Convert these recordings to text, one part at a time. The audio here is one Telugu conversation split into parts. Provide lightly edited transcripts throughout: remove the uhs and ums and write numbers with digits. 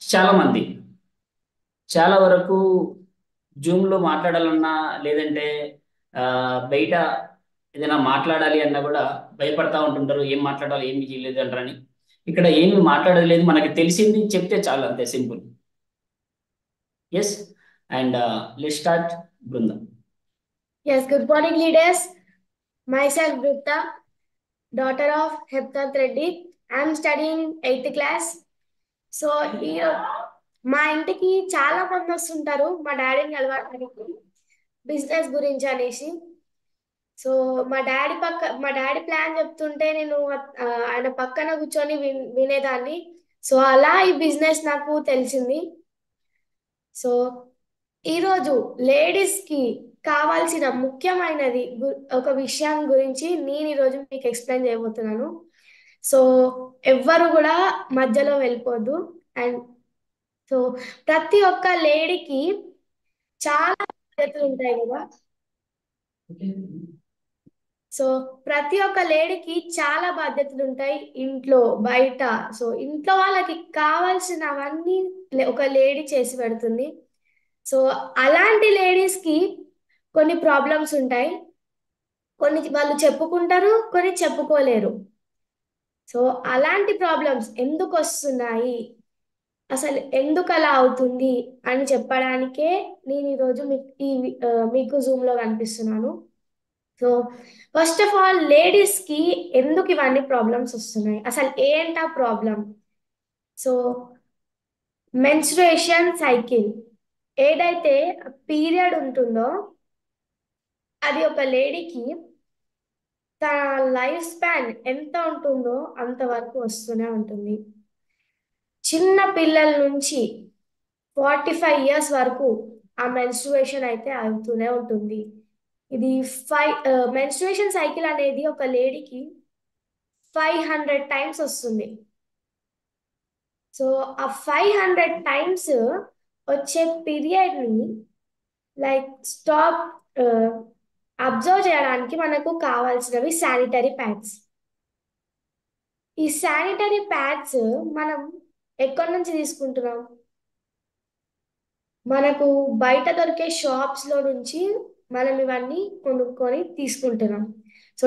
చాలా మంది చాలా వరకు జూమ్లో మాట్లాడాలన్నా లేదంటే ఆ, బయట ఏదైనా మాట్లాడాలి అన్నా కూడా భయపడతా ఉంటుంటారు. ఏం మాట్లాడాలి ఏమి చేయలేదు అంటారని. ఇక్కడ ఏమి మాట్లాడలేదు, మనకి తెలిసింది చెప్తే చాలు, అంతే simple. Yes. And let start. బృందం. Yes, good morning, leaders. Myself, Brutta, daughter of Heptath Reddy. I am studying 8th class. So ఈ మా ఇంటికి చాలా మంది వస్తుంటారు మా డాడీని కలవడానికి బిజినెస్ గురించి అనేసి. సో మా డాడీ ప్లాన్ చెప్తుంటే నేను ఆయన పక్కన కూర్చొని వినేదాన్ని. సో అలా ఈ బిజినెస్ నాకు తెలిసింది. సో ఈరోజు లేడీస్ కి కావాల్సిన ముఖ్యమైనది ఒక విషయం గురించి నేను ఈరోజు మీకు ఎక్స్ప్లెయిన్ చేయబోతున్నాను. సో ఎవ్వరు కూడా మధ్యలో వెళ్ళిపోద్దు. అండ్ సో ప్రతి ఒక్క లేడీకి చాలా బాధ్యతలు ఉంటాయి కదా. సో ప్రతి ఒక్క లేడీకి చాలా బాధ్యతలు ఉంటాయి ఇంట్లో బయట. సో ఇంట్లో వాళ్ళకి కావాల్సినవన్నీ ఒక లేడీ చేసి పెడుతుంది. సో అలాంటి లేడీస్ కి కొన్ని ప్రాబ్లమ్స్ ఉంటాయి. కొన్ని వాళ్ళు చెప్పుకుంటారు, కొన్ని చెప్పుకోలేరు. సో అలాంటి ప్రాబ్లమ్స్ ఎందుకు వస్తున్నాయి, అసలు ఎందుకు అలా అవుతుంది అని చెప్పడానికే నేను ఈరోజు మీకు జూమ్ లో కనిపిస్తున్నాను. So first of all ladies కి ఎందుకు ఇవన్నీ ప్రాబ్లమ్స్ వస్తున్నాయి, అసలు ఏంటా ప్రాబ్లం. సో మెన్స్ట్రుయేషన్ సైకిల్ ఏదైతే పీరియడ్ ఉంటుందో అది ఒక లేడీకి తన లైఫ్ స్పాన్ ఎంత ఉంటుందో అంతవరకు వస్తూనే ఉంటుంది. చిన్న పిల్లల నుంచి 45 years వరకు ఆ మెన్స్ట్రుయేషన్ అయితే అవుతూనే ఉంటుంది. ఇది మెన్స్ట్రుయేషన్ సైకిల్ అనేది ఒక లేడీకి 500 times వస్తుంది. సో ఆ 500 times వచ్చే పీరియడ్ ని లైక్ స్టాప్ అబ్జర్వ్ చేయడానికి మనకు కావాల్సినవి శానిటరీ ప్యాడ్స్. ఈ శానిటరీ ప్యాడ్స్ మనం ఎక్కడి నుంచి తీసుకుంటున్నాం? మనకు బయట దొరికే షాప్స్ లో నుంచి మనం ఇవన్నీ కొనుక్కొని తీసుకుంటున్నాం. సో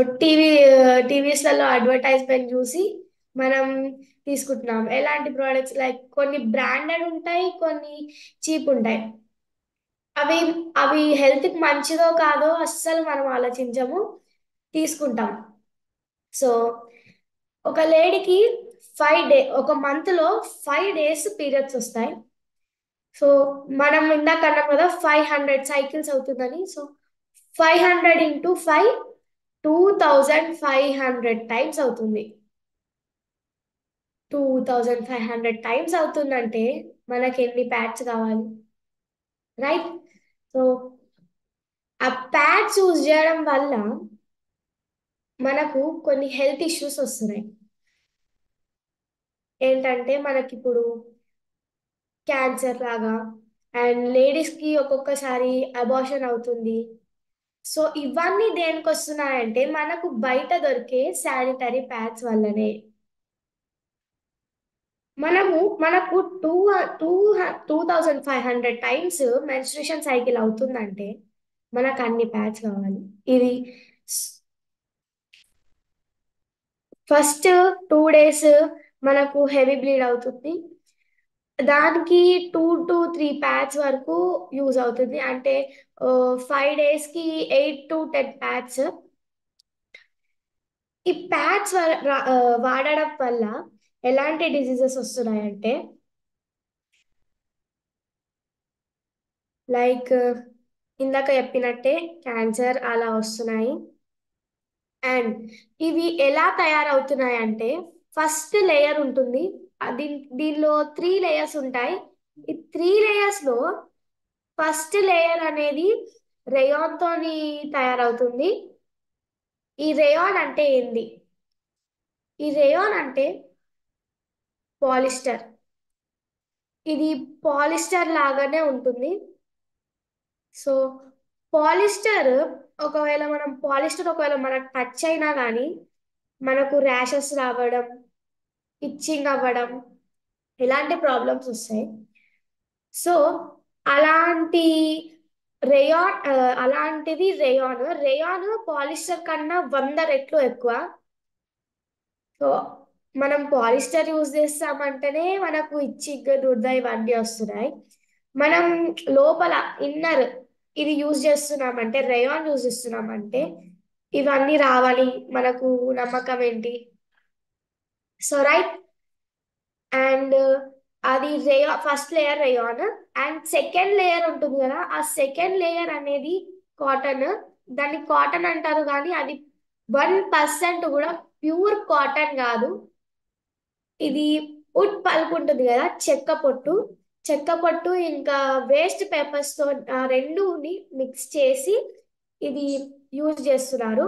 టీవీస్లలో అడ్వర్టైజ్మెంట్ చూసి మనం తీసుకుంటున్నాం. ఎలాంటి ప్రోడక్ట్స్ లైక్ కొన్ని బ్రాండెడ్ ఉంటాయి, కొన్ని చీప్ ఉంటాయి. అవి అవి హెల్త్ కి మంచిదో కాదో అస్సలు మనం ఆలోచించము, తీసుకుంటాం. సో ఒక లేడీకి ఒక మంత్ లో 5 days పీరియడ్స్ వస్తాయి. సో మనం ఇందాక అన్నాం కదా 500 cycles అవుతుందని. సో 500 × 5 2500 times అవుతుంది. 2500 times అవుతుందంటే మనకి ఎన్ని ప్యాడ్స్ కావాలి, రైట్? సో ఆ ప్యాడ్స్ యూజ్ చేయడం వల్ల మనకు కొన్ని హెల్త్ ఇష్యూస్ వస్తున్నాయి. ఏంటంటే మనకిప్పుడు క్యాన్సర్ లాగా, అండ్ లేడీస్ కి ఒక్కొక్కసారి అబార్షన్ అవుతుంది. సో ఇవన్నీ దేనికి వస్తున్నాయంటే మనకు బయట దొరికే శానిటరీ ప్యాడ్స్ వల్లనే. మనకు టూ 2500 times మెన్స్ట్రుయేషన్ సైకిల్ అవుతుందంటే మనకు అన్ని ప్యాడ్స్ కావాలి. ఇది ఫస్ట్ 2 days మనకు హెవీ బ్లీడ్ అవుతుంది. దానికి 2 to 3 pads వరకు యూజ్ అవుతుంది. అంటే 5 days కి 8 to 10 pads. ఈ ప్యాడ్స్ వాడడం వల్ల ఎలాంటి డిసీజెస్ వస్తున్నాయంటే లైక్ ఇందాక చెప్పినట్టే క్యాన్సర్ అలా వస్తున్నాయి. అండ్ ఇవి ఎలా తయారవుతున్నాయి అంటే ఫస్ట్ లేయర్ ఉంటుంది. అది దీనిలో 3 layers ఉంటాయి. ఈ 3 layers లో ఫస్ట్ లేయర్ అనేది రేయాన్ తోని తయారవుతుంది. ఈ రేయాన్ అంటే ఏంది? ఈ రేయాన్ అంటే పాలిస్టర్. ఇది పాలిస్టర్ లాగానే ఉంటుంది. సో పాలిస్టర్ ఒకవేళ మనకు టచ్ అయినా కానీ మనకు ర్యాషెస్ రావడం, ఇచ్చింగ్ అవ్వడం, ఇలాంటి ప్రాబ్లమ్స్ వస్తాయి. సో అలాంటి రేయాన్ అలాంటిది రేయాన్ పాలిస్టర్ కన్నా 100 రెట్లు ఎక్కువ. సో మనం పాలిస్టర్ యూజ్ చేస్తామంటేనే మనకు ఇచ్చింగ్ దురద ఇవన్నీ వస్తున్నాయి. మనం లోపల ఇన్నర్ ఇది యూజ్ చేస్తున్నామంటే రేయాన్ యూజ్ చేస్తున్నామంటే ఇవన్నీ రావాలి మనకు నమ్మకం ఏంటి? So right. అండ్ అది first layer rayon, and second layer ఉంటుంది కదా, ఆ సెకండ్ లేయర్ అనేది కాటన్. దాన్ని కాటన్ అంటారు కానీ అది 1% కూడా ప్యూర్ కాటన్ కాదు. ఇది వుడ్ పల్ప్ ఉంటుంది కదా, చెక్క పొట్టు ఇంకా వేస్ట్ పేపర్స్ తో ఆ రెండుని మిక్స్ చేసి ఇది యూజ్ చేస్తున్నారు.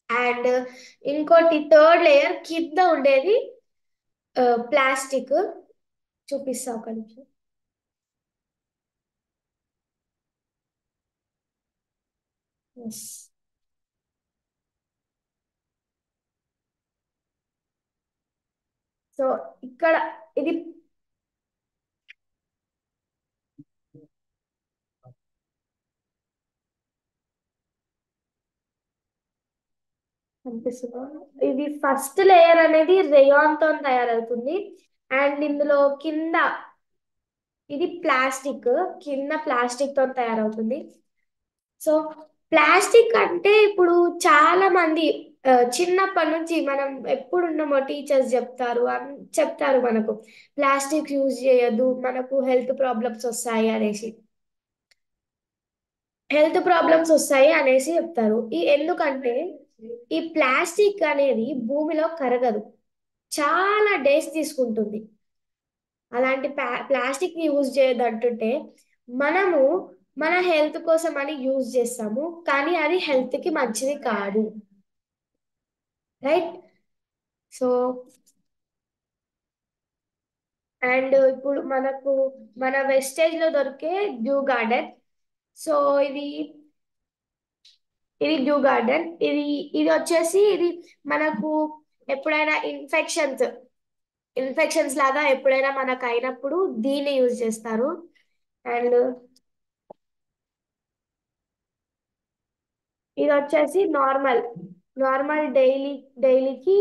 అండ్ ఇంకోటి థర్డ్ లేయర్ కింద ఉండేది ప్లాస్టిక్. చూపిస్తా ఒక నిమిషం. ఎస్. సో ఇక్కడ ఇది కనిపిస్తుందా? ఇది ఫస్ట్ లేయర్ అనేది రేయాన్ తో తయారవుతుంది. అండ్ ఇందులో కింద ఇది ప్లాస్టిక్, కింద ప్లాస్టిక్ తో తయారవుతుంది. సో ప్లాస్టిక్ అంటే ఇప్పుడు చాలా మంది చిన్నప్పటి నుంచి మనం ఎప్పుడున్నామో టీచర్స్ చెప్తారు మనకు ప్లాస్టిక్ యూజ్ చేయొద్దు, మనకు హెల్త్ ప్రాబ్లమ్స్ వస్తాయి అనేసి చెప్తారు. ఎందుకంటే ఈ ప్లాస్టిక్ అనేది భూమిలో కరగదు, చాలా డేస్ తీసుకుంటుంది. అలాంటి ప్లాస్టిక్ ని యూజ్ చేయొద్దు అంటుంటే మనము మన హెల్త్ కోసం అని యూజ్ చేస్తాము, కానీ అది హెల్త్ కి మంచిది కాదు. రైట్. సో అండ్ ఇప్పుడు మనకు మన వెస్టేజ్ లో దొరికే డ్యూ గార్డెన్. సో ఇది ఇది డ్యూ గార్డెన్, ఇది వచ్చేసి ఇది మనకు ఎప్పుడైనా ఇన్ఫెక్షన్స్ లాగా ఎప్పుడైనా మనకు అయినప్పుడు దీన్ని యూజ్ చేస్తారు. అండ్ ఇది వచ్చేసి నార్మల్ డైలీకి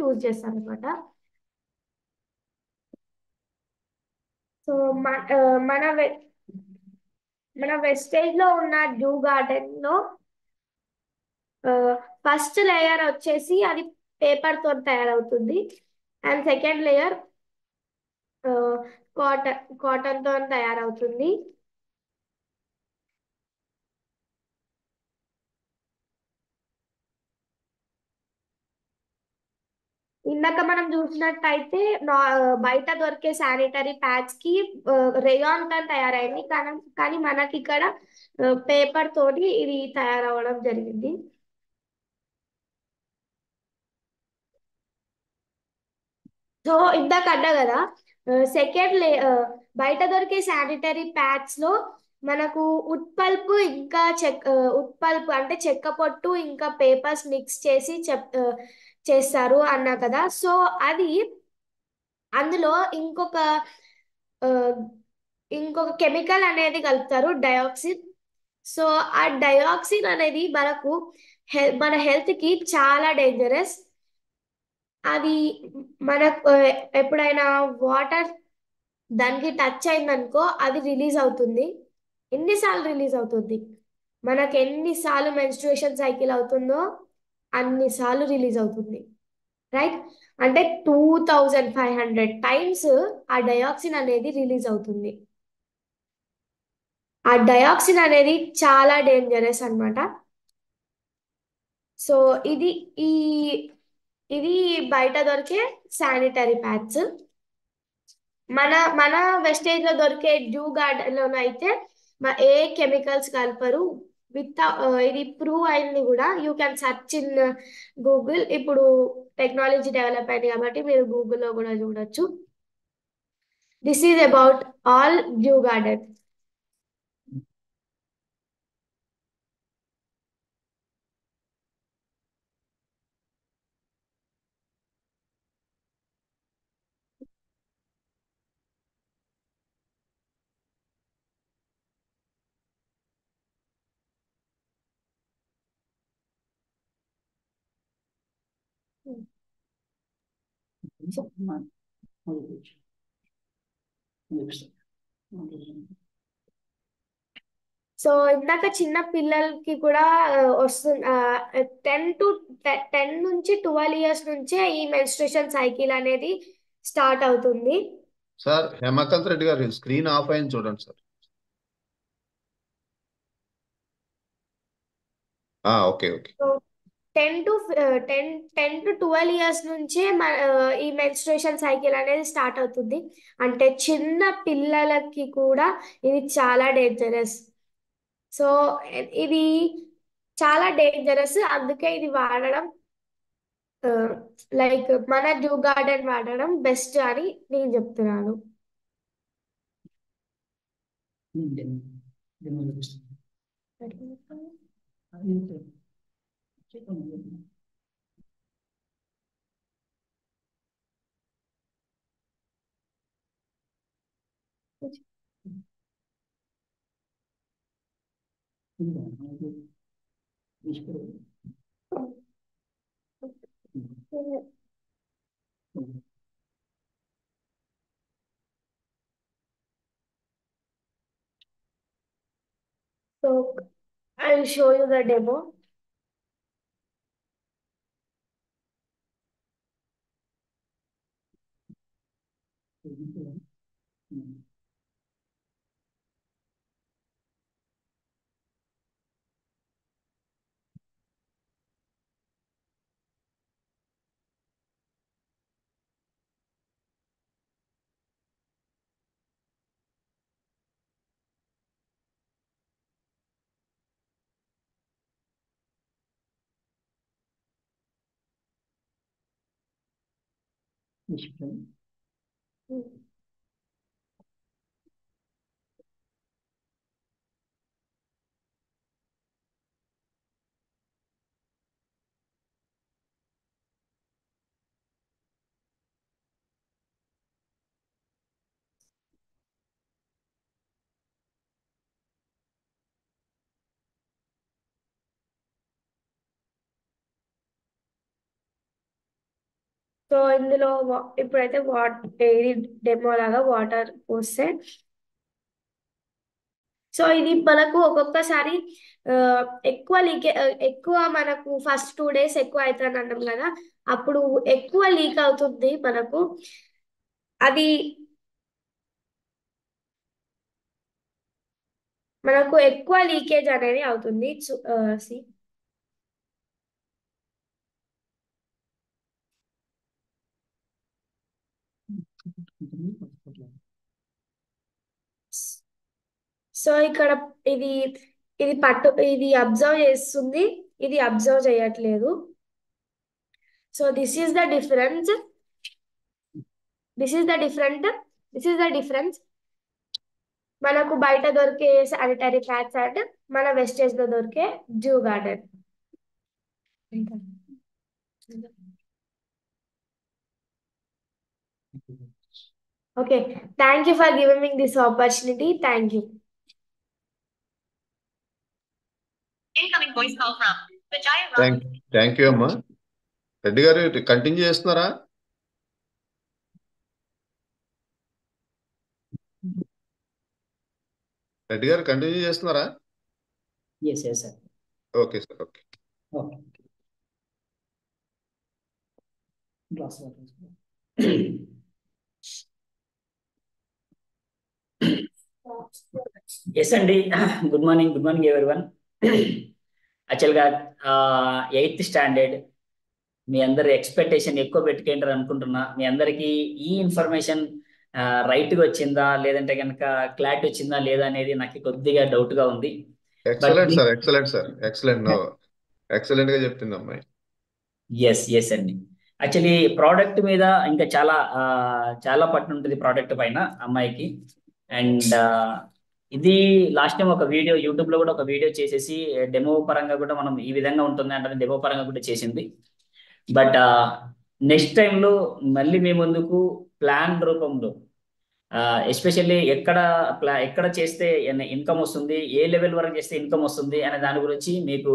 యూజ్ చేస్తాం అనమాట. సో మన ఆ, మన వె- మన వెస్టేజ్ లో ఉన్న డ్యూ గార్డెన్ లో ఫస్ట్ లేయర్ వచ్చేసి అది పేపర్ తో తయారవుతుంది. అండ్ సెకండ్ లేయర్ కాటన్ తో తయారవుతుంది. ఇందాక మనం చూసినట్టయితే బయట దొరికే శానిటరీ ప్యాడ్స్ కి రేయాన్ తో తయారైంది, కానీ మనకి ఇక్కడ పేపర్ తోటి ఇది తయారవడం జరిగింది. సో ఇందాక అన్నా కదా, సెకండ్ లే బయట దొరికే శానిటరీ ప్యాడ్స్ లో మనకు ఉడ్ పల్ప్ అంటే చెక్క పొట్టు ఇంకా పేపర్స్ మిక్స్ చేసి చేస్తారు అన్నా కదా. సో అది అందులో ఆ, ఇంకొక కెమికల్ అనేది కలుపుతారు, డయాక్సిన్. సో ఆ డయాక్సిన్ అనేది మన హెల్త్ కి చాలా డేంజరస్. అది మనకు ఎప్పుడైనా వాటర్ దానికి టచ్ అయిందనుకో అది రిలీజ్ అవుతుంది. ఎన్నిసార్లు రిలీజ్ అవుతుంది? మనకు ఎన్నిసార్లు మెన్స్ట్రుయేషన్ సైకిల్ అవుతుందో అన్నిసార్లు రిలీజ్ అవుతుంది. రైట్. అంటే 2500 టైమ్స్ ఆ డయాక్సిన్ అనేది రిలీజ్ అవుతుంది. ఆ డయాక్సిన్ అనేది చాలా డేంజరస్ అన్నమాట. సో ఇది ఈ ఇది బయట దొరికే శానిటరీ ప్యాడ్స్. మన మన వెస్టేజ్ లో దొరికే డ్యూ గార్డెన్ లోనైతే అయితే ఏ కెమికల్స్ కలపరు. విత్ ఇది ప్రూవ్ అయింది కూడా, you can search in Google. ఇప్పుడు టెక్నాలజీ డెవలప్ అయింది కాబట్టి మీరు గూగుల్లో కూడా చూడొచ్చు. This is about all due garden. So ఇందాక చిన్న పిల్లలకి కూడా వస్తుంది. 10 నుంచి 12 ఇయర్స్ నుంచే ఈ మెన్స్ట్రుయేషన్ సైకిల్ అనేది స్టార్ట్ అవుతుంది. సార్ హేమకాంత్ రెడ్డి గారు స్క్రీన్ ఆఫ్ అయింది చూడండి sir. Okay okay. So 10 to 12 years నుంచే ఈ మెన్స్ట్రుయేషన్ సైకిల్ అనేది స్టార్ట్ అవుతుంది. అంటే చిన్న పిల్లలకి కూడా ఇది చాలా డేంజరస్. సో ఇది చాలా డేంజరస్, అందుకే ఇది వాడడం లైక్ మన డ్యూ గార్డెన్ వాడడం బెస్ట్ అని నేను చెప్తున్నాను. So I will show you the demo. So ఇందులో ఇప్పుడైతే ఇది డెమో లాగా వాటర్ పోస్తే, సో ఇది మనకు ఒక్కొక్కసారి ఎక్కువ మనకు ఫస్ట్ 2 days ఎక్కువ అవుతుంది అన్నాం కదా, అప్పుడు ఎక్కువ లీక్ అవుతుంది మనకు. ఎక్కువ లీకేజ్ అనేది అవుతుంది. సో ఇక్కడ ఇది ఇది అబ్జర్వ్ చేస్తుంది, ఇది అబ్జర్వ్ చేయట్లేదు. So this is the difference. మనకు బయట దొరికే శానిటరీ ప్యాడ్స్ అండ్ మన వెస్టేజ్ లో దొరికే due garden. Okay, thank you for giving me this opportunity. Thank you. Thank you అమ్మా. రెడ్డి గారు కంటిన్యూ చేస్తున్నారా? రెడ్డి గారు కంటిన్యూ చేస్తున్నారా? Yes, sir. Okay sir. Okay. Okay. Glass water. Yes అండి, గుడ్ మార్నింగ్ ఎవరివన్. యాక్చువల్గా 8th స్టాండర్డ్ మీ అందరి ఎక్స్పెక్టేషన్ ఎక్కువ పెట్టుకుంటారు అనుకుంటున్నా. మీ అందరికీ ఈ ఇన్ఫర్మేషన్ రైట్గా వచ్చిందా, లేదంటే కనుక క్లారిటీ వచ్చిందా లేదా అనేది నాకు కొద్దిగా డౌట్గా ఉంది. Excellent sir. ఎక్సలెంట్ గా చెప్తుంది అమ్మాయి. ఎస్ అండి. యాక్చువల్లీ ప్రోడక్ట్ మీద ఇంకా చాలా పట్టు ఉంటుంది ప్రోడక్ట్ పైన అమ్మాయికి. అండ్ ఇది లాస్ట్ టైం ఒక వీడియో యూట్యూబ్ లో కూడా ఒక వీడియో చేసేసి డెమో పరంగా కూడా మనం ఈ విధంగా ఉంటుంది అంటే డెమో పరంగా కూడా చేసింది. బట్ నెక్స్ట్ టైంలో మళ్ళీ మీ ముందుకు ప్లాన్ రూపంలో ఎస్పెషల్లీ ఎక్కడ చేస్తే ఇన్కమ్ వస్తుంది, ఏ లెవెల్ వరకు చేస్తే ఇన్కమ్ వస్తుంది అనే దాని గురించి మీకు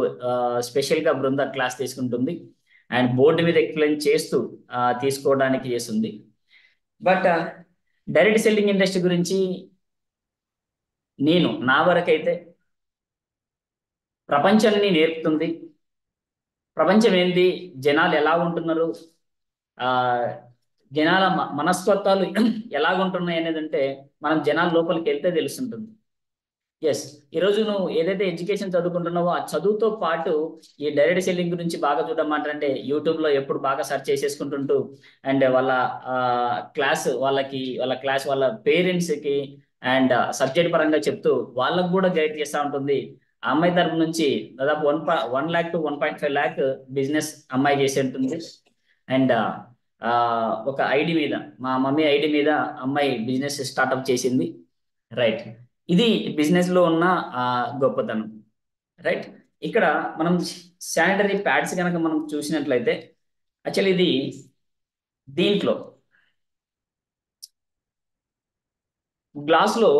స్పెషల్గా బృంద క్లాస్ తీసుకుంటుంది. అండ్ బోర్డు మీద ఎక్స్ప్లెయిన్ చేస్తూ తీసుకోవడానికి చేస్తుంది. బట్ డైరెక్ట్ సెల్లింగ్ ఇండస్ట్రీ గురించి నా వరకైతే ప్రపంచాన్ని నేర్పుతుంది. ప్రపంచం ఏంది, జనాలు ఎలా ఉంటున్నారు, ఆ జనాల మనస్తత్వాలు ఎలాగుంటున్నాయి అనేది అంటే మనం జనాల లోపలికి వెళ్తే తెలుస్తుంటుంది. ఎస్, ఈరోజు నువ్వు ఏదైతే ఎడ్యుకేషన్ చదువుకుంటున్నావో ఆ చదువుతో పాటు ఈ డైరెక్ట్ సెల్లింగ్ గురించి బాగా చూడమంటే యూట్యూబ్లో ఎప్పుడు బాగా సెర్చ్ చేసేసుకుంటుంటూ అండ్ వాళ్ళ క్లాస్ వాళ్ళ పేరెంట్స్కి అండ్ సబ్జెక్ట్ పరంగా చెప్తూ వాళ్ళకు కూడా గైడ్ చేస్తూ ఉంటుంది. ఆ అమ్మాయి తరపు నుంచి దాదాపు 1 lakh to 1.5 lakh బిజినెస్ అమ్మాయి చేసి ఉంటుంది. అండ్ ఒక ఐడి మీద, మా మమ్మీ ఐడి మీద అమ్మాయి బిజినెస్ స్టార్ట్అప్ చేసింది. రైట్, ఇది బిజినెస్ లో ఉన్న గొప్పతనం. రైట్, ఇక్కడ మనం శానిటరీ ప్యాడ్స్ కనుక మనం చూసినట్లయితే యాక్చువల్లీ ఇది దీంట్లో గ్లాస్లో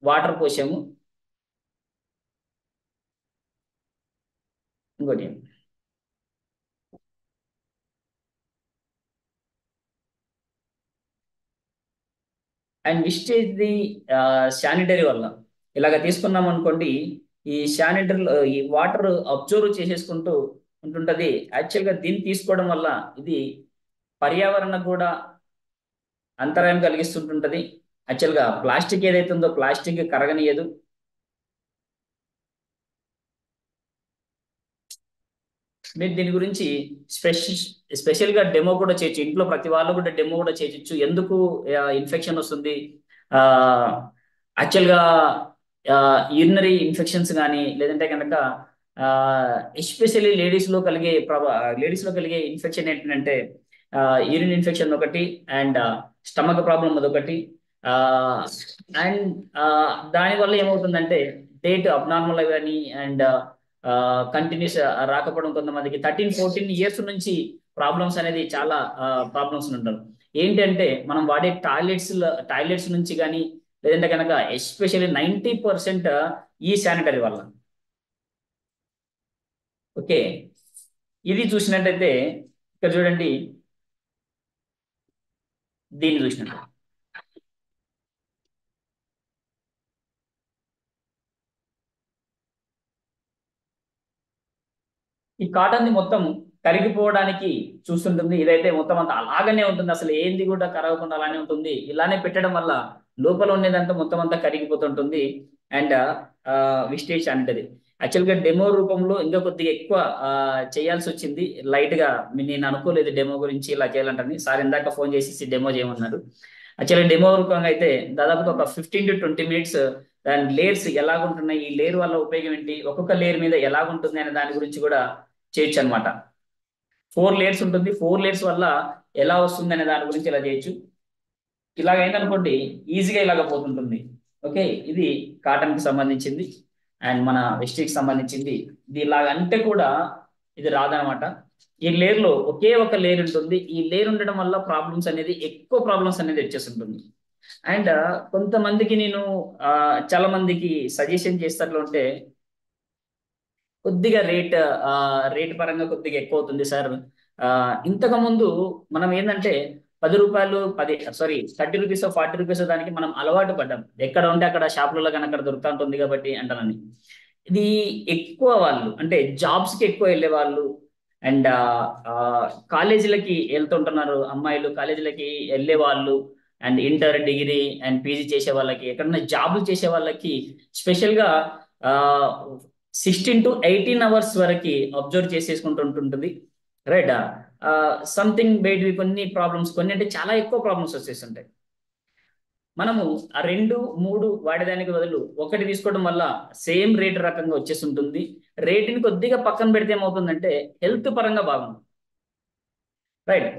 వాటర్ పోసాము. ఇంకోటి అండ్ విస్టేజ్ ది శానిటరీ వల్ల ఇలాగ తీసుకున్నాం అనుకోండి, ఈ శానిటరీలో ఈ వాటర్ అబ్జర్వ్ చేసేసుకుంటూ ఉంటుంటది. యాక్చువల్గా దీన్ని తీసుకోవడం వల్ల ఇది పర్యావరణ కూడా అంతరాయం కలిగిస్తుంటుంటది. యాక్చువల్గా ప్లాస్టిక్ ఏదైతే ఉందో ప్లాస్టిక్ కరగనియదు. మీరు దీని గురించి స్పెషల్గా డెమో కూడా చేయొచ్చు. ఇంట్లో ప్రతి వాళ్ళు కూడా డెమో కూడా చేయొచ్చు. ఎందుకు ఇన్ఫెక్షన్ వస్తుంది, యాక్చువల్గా యూరినరీ ఇన్ఫెక్షన్స్ కానీ లేదంటే కనుక ఎస్పెషల్లీ లేడీస్లో కలిగే ఇన్ఫెక్షన్ ఏంటంటే యూరిన్ ఇన్ఫెక్షన్ ఒకటి అండ్ స్టమక్ ప్రాబ్లం అదొకటి. అండ్ దానివల్ల ఏమవుతుందంటే డేట్ అబ్నార్మల్ కానీ అండ్ కంటిన్యూస్ రాకపోవడం. కొంతమందికి 13-14 years నుంచి ప్రాబ్లమ్స్ అనేది చాలా ప్రాబ్లమ్స్ ఉంటారు. ఏంటంటే మనం వాడే టాయిలెట్స్ నుంచి కానీ లేదంటే కనుక ఎస్పెషల్లీ 90% ఈ శానిటరీ వల్ల. ఓకే, ఇది చూసినట్టయితే ఇక్కడ చూడండి, దీన్ని చూసినట్టు ఈ కాటన్ ది మొత్తం కరిగిపోవడానికి చూస్తుంటుంది. ఇదైతే మొత్తం అంతా అలాగనే ఉంటుంది, అసలు ఏంది కూడా కరగకుండా అలానే ఉంటుంది. ఇలానే పెట్టడం వల్ల లోపల ఉండేదంతా మొత్తం అంతా కరిగిపోతుంటుంది. అండ్ విస్టేజ్ అంటది. యాక్చువల్గా డెమో రూపంలో ఇంకా కొద్దిగా ఎక్కువ చేయాల్సి వచ్చింది. లైట్ గా నేను అనుకోలేదు డెమో గురించి ఇలా చేయాలంటని. సార్ ఇందాక ఫోన్ చేసి డెమో చేయమన్నారు. యాక్చువల్గా డెమో రూపంగా అయితే దాదాపు ఒక 15 to 20 minutes దాని లేయర్స్ ఎలాగుంటున్నాయి, ఈ లేయర్ వల్ల ఉపయోగం ఏంటి, ఒక్కొక్క లేయర్ మీద ఎలాగుంటుంది అనే దాని గురించి కూడా చేయొచ్చు అనమాట. 4 layers ఉంటుంది. 4 layers వల్ల ఎలా వస్తుంది అనే దాని గురించి ఇలా చేయొచ్చు. ఇలాగైందనుకోండి ఈజీగా ఇలాగ పోతుంటుంది. ఓకే, ఇది కాటన్ కి సంబంధించింది అండ్ మన వెస్ట్రీకి సంబంధించింది. ఇది ఇలాగంటే కూడా ఇది రాదనమాట. ఈ లేయర్ లో ఒకే ఒక లేయర్ ఉంటుంది. ఈ లేయర్ ఉండడం వల్ల ఎక్కువ ప్రాబ్లమ్స్ అనేది వచ్చేస్తుంటుంది. అండ్ కొంతమందికి నేను చాలా మందికి సజెషన్ చేస్తట్లు ఉంటే కొద్దిగా రేట్ పరంగా కొద్దిగా ఎక్కువ అవుతుంది సార్. ఇంతకు ముందు మనం ఏంటంటే 10 రూపాయలు 30 రూపీస్ 40 రూపీస్ దానికి మనం అలవాటు పడ్డాం. ఎక్కడ ఉంటే అక్కడ షాపులలో కానీ అక్కడ దొరుకుతూ ఉంటుంది కాబట్టి అంటానని. ఇది ఎక్కువ వాళ్ళు అంటే జాబ్స్ కి ఎక్కువ వెళ్ళే వాళ్ళు అండ్ కాలేజీలకి వెళ్తుంటున్నారు అమ్మాయిలు, కాలేజీలకి వెళ్ళే వాళ్ళు and inter degree and PG చేసే వాళ్ళకి, ఎక్కడన్నా జాబులు చేసే వాళ్ళకి స్పెషల్గా 16 to 18 hours వరకు అబ్జర్వ్ చేసేసుకుంటుంటుంది. రైట్, సంథింగ్ బయట కొన్ని అంటే చాలా ఎక్కువ ప్రాబ్లమ్స్ వచ్చేస్తుంటాయి. మనము ఆ 2-3 వాడేదానికి బదులు ఒకటి తీసుకోవడం వల్ల సేమ్ రేట్ రకంగా వచ్చేస్తుంటుంది. రేటుని కొద్దిగా పక్కన పెడితే ఏమవుతుందంటే హెల్త్ పరంగా బాగుంది. రైట్,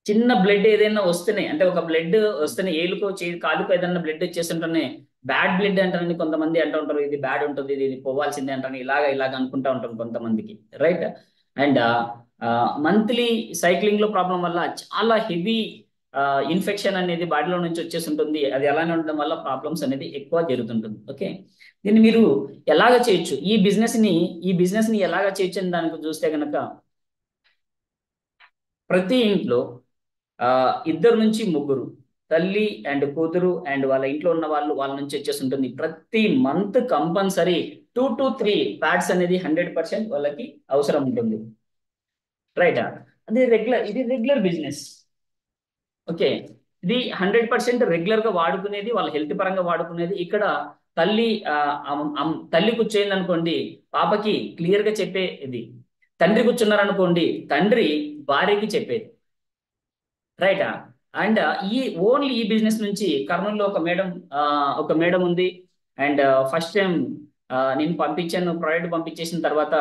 చిన్న బ్లడ్ ఏదైనా వస్తేనే అంటే ఒక బ్లడ్ వస్తేనే ఏలుకో కాలుకో ఏదైనా బ్లడ్ వచ్చేస్తుంటేనే బ్యాడ్ బ్లడ్ అంటారని కొంతమంది అంటూ ఉంటారు. ఇది బ్యాడ్ ఉంటుంది, ఇది పోవాల్సిందే అంటారని ఇలాగ అనుకుంటా ఉంటాం కొంతమందికి. రైట్, అండ్ మంత్లీ సైక్లింగ్ లో ప్రాబ్లం వల్ల చాలా హెవీ ఇన్ఫెక్షన్ అనేది బాడీలో నుంచి వచ్చేస్తుంటుంది. అది అలానే ఉండడం వల్ల ప్రాబ్లమ్స్ అనేది ఎక్కువ జరుగుతుంటుంది. ఓకే, దీన్ని మీరు ఎలాగ చేయొచ్చు, ఈ బిజినెస్ ని ఎలాగ చేయొచ్చు అని దానికి చూస్తే కనుక ప్రతి ఇంట్లో ఇద్దరు నుంచి ముగ్గురు, తల్లి అండ్ కూతురు అండ్ వాళ్ళ ఇంట్లో ఉన్న వాళ్ళు వాళ్ళ నుంచి వచ్చేస్తుంటుంది. ప్రతి మంత్ కంపల్సరీ 2 to 3 ప్యాడ్స్ అనేది 100% వాళ్ళకి అవసరం ఉంటుంది. రైటా? ఇది రెగ్యులర్ బిజినెస్. ఓకే, ఇది 100% రెగ్యులర్ గా వాడుకునేది, వాళ్ళ హెల్త్ పరంగా వాడుకునేది. ఇక్కడ తల్లి తల్లి కూర్చోయింది అనుకోండి, పాపకి క్లియర్ గా చెప్పే ఇది. తండ్రి కూర్చున్నారనుకోండి, తండ్రి భార్యకి చెప్పేది. రైటా? అండ్ ఓన్లీ ఈ బిజినెస్ నుంచి కర్నూలులో ఒక మేడం ఉంది. అండ్ ఫస్ట్ టైం నేను పంపించాను, ప్రోడక్ట్ పంపించేసిన తర్వాత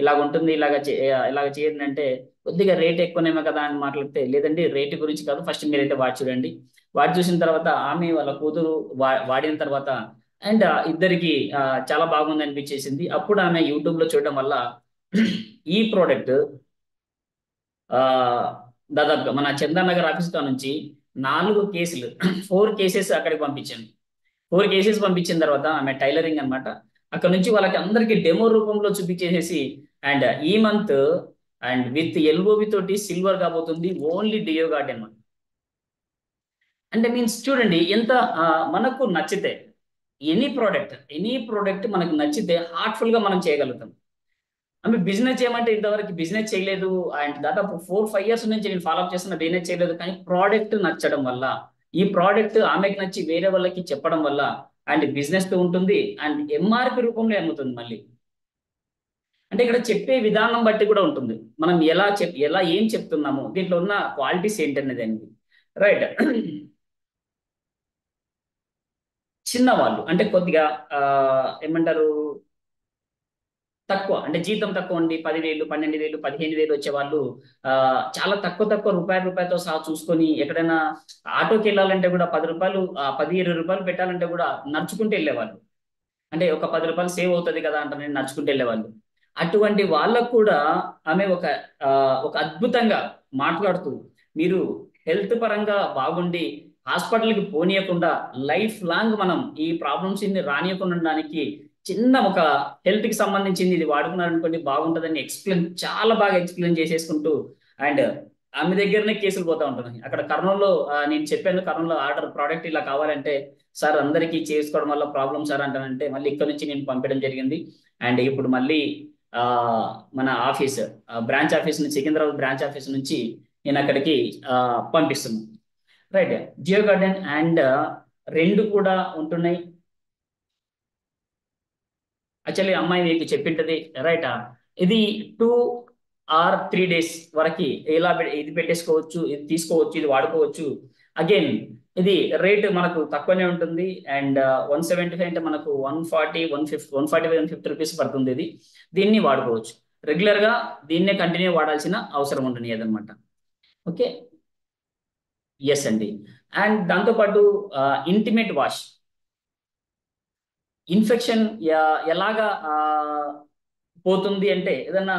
ఇలాగ ఉంటుంది, ఇలాగ చేయండి అంటే, కొద్దిగా రేట్ ఎక్కువనేమో కదా అని మాట్లాడితే, లేదండి రేటు గురించి కాదు, ఫస్ట్ మీరైతే వాడి చూడండి. వాడి చూసిన తర్వాత ఆమె వాళ్ళ కూతురు వాడిన తర్వాత అండ్ ఇద్దరికి చాలా బాగుంది అనిపించేసింది. అప్పుడు ఆమె యూట్యూబ్ లో చూడడం వల్ల ఈ ప్రోడక్ట్ దాదాపుగా మన చందానగర్ ఆఫీస్ కా నుంచి 4 కేసులు 4 కేసెస్ అక్కడికి పంపించాను. 4 కేసెస్ పంపించిన తర్వాత ఆమె టైలరింగ్ అన్నమాట. అక్కడ నుంచి వాళ్ళకి అందరికి డెమో రూపంలో చూపించేసేసి అండ్ ఈ మంత్ అండ్ విత్ ఎల్ఓబి తోటి సిల్వర్ కాబోతుంది ఓన్లీ డియో గార్డెన్. అంటే మీన్స్ చూడండి ఎంత మనకు నచ్చితే ఎనీ ప్రోడక్ట్ మనకు నచ్చితే హార్ట్ఫుల్ గా మనం చేయగలుగుతాం. ఆమె బిజినెస్ చేయమంటే ఇంతవరకు బిజినెస్ చేయలేదు. అండ్ దాదాపు 4-5 years నుంచి నేను ఫాలో అప్ చేస్తున్న, బిజినెస్ చేయలేదు. కానీ ప్రోడక్ట్ నచ్చడం వల్ల, ఈ ప్రోడక్ట్ ఆమెకు నచ్చి వేరే వాళ్ళకి చెప్పడం వల్ల అండ్ బిజినెస్ తో ఉంటుంది అండ్ ఎంఆర్పి రూపంలో అమ్ముతుంది మళ్ళీ. అంటే ఇక్కడ చెప్పే విధానం బట్టి కూడా ఉంటుంది, మనం ఎలా ఏం చెప్తున్నాము, దీంట్లో ఉన్న క్వాలిటీస్ ఏంటనేది అనేది. రైట్? చిన్నవాళ్ళు అంటే కొద్దిగా ఏమంటారు, తక్కువ అంటే జీతం తక్కువ ఉండి 10,000, 12,000, 15,000 వచ్చే వాళ్ళు చాలా తక్కువ రూపాయలతో సహా చూసుకొని ఎక్కడైనా ఆటోకి వెళ్ళాలంటే కూడా 10 రూపాయలు 10-20 రూపాయలు పెట్టాలంటే కూడా నడుచుకుంటూ వెళ్ళేవాళ్ళు. అంటే ఒక 10 రూపాయలు సేవ్ అవుతుంది కదా అంటే నడుచుకుంటూ వెళ్ళేవాళ్ళు. అటువంటి వాళ్ళకు కూడా ఆమె ఒక అద్భుతంగా మాట్లాడుతూ, మీరు హెల్త్ పరంగా బాగుండి హాస్పిటల్కి పోనీయకుండా లైఫ్ లాంగ్ మనం ఈ ప్రాబ్లమ్స్ ని రానియకుండా ఉండడానికి చిన్న ఒక హెల్త్ కి సంబంధించింది ఇది వాడుకున్నారనుకోండి బాగుంటుందని చాలా బాగా ఎక్స్ప్లెయిన్ చేసేసుకుంటూ అండ్ ఆమె దగ్గరనే కేసులు పోతా ఉంటున్నాయి. అక్కడ కర్నూలులో నేను చెప్పాను, కర్నూలులో ఆర్డర్ ప్రోడక్ట్ ఇలా కావాలంటే, సార్ అందరికీ చేసుకోవడం వల్ల ప్రాబ్లం సార్ అంటానంటే మళ్ళీ ఇక్కడ నుంచి నేను పంపించడం జరిగింది. అండ్ ఇప్పుడు మళ్ళీ మన బ్రాంచ్ ఆఫీస్ నుంచి, సికింద్రాబాద్ బ్రాంచ్ ఆఫీస్ నుంచి నేను అక్కడికి పంపిస్తున్నాను. రైట్? జియో గార్డెన్ అండ్ 2 కూడా ఉంటున్నాయి. యాక్చువల్లీ అమ్మాయి మీకు చెప్పింటది. రైటా? ఇది 2 or 3 days వరకు ఇది పెట్టేసుకోవచ్చు, ఇది తీసుకోవచ్చు, ఇది వాడుకోవచ్చు. అగైన్ ఇది రేట్ మనకు తక్కువనే ఉంటుంది. అండ్ 175 అంటే మనకు 150 రూపీస్ పడుతుంది. దీన్ని వాడుకోవచ్చు. రెగ్యులర్ గా దీన్నే కంటిన్యూ వాడాల్సిన అవసరం ఉంటుంది అదనమాట. ఓకే, ఎస్ అండి. అండ్ దాంతోపాటు ఇంటిమేట్ వాష్, ఇన్ఫెక్షన్ ఎలాగా పోతుంది అంటే, ఏదన్నా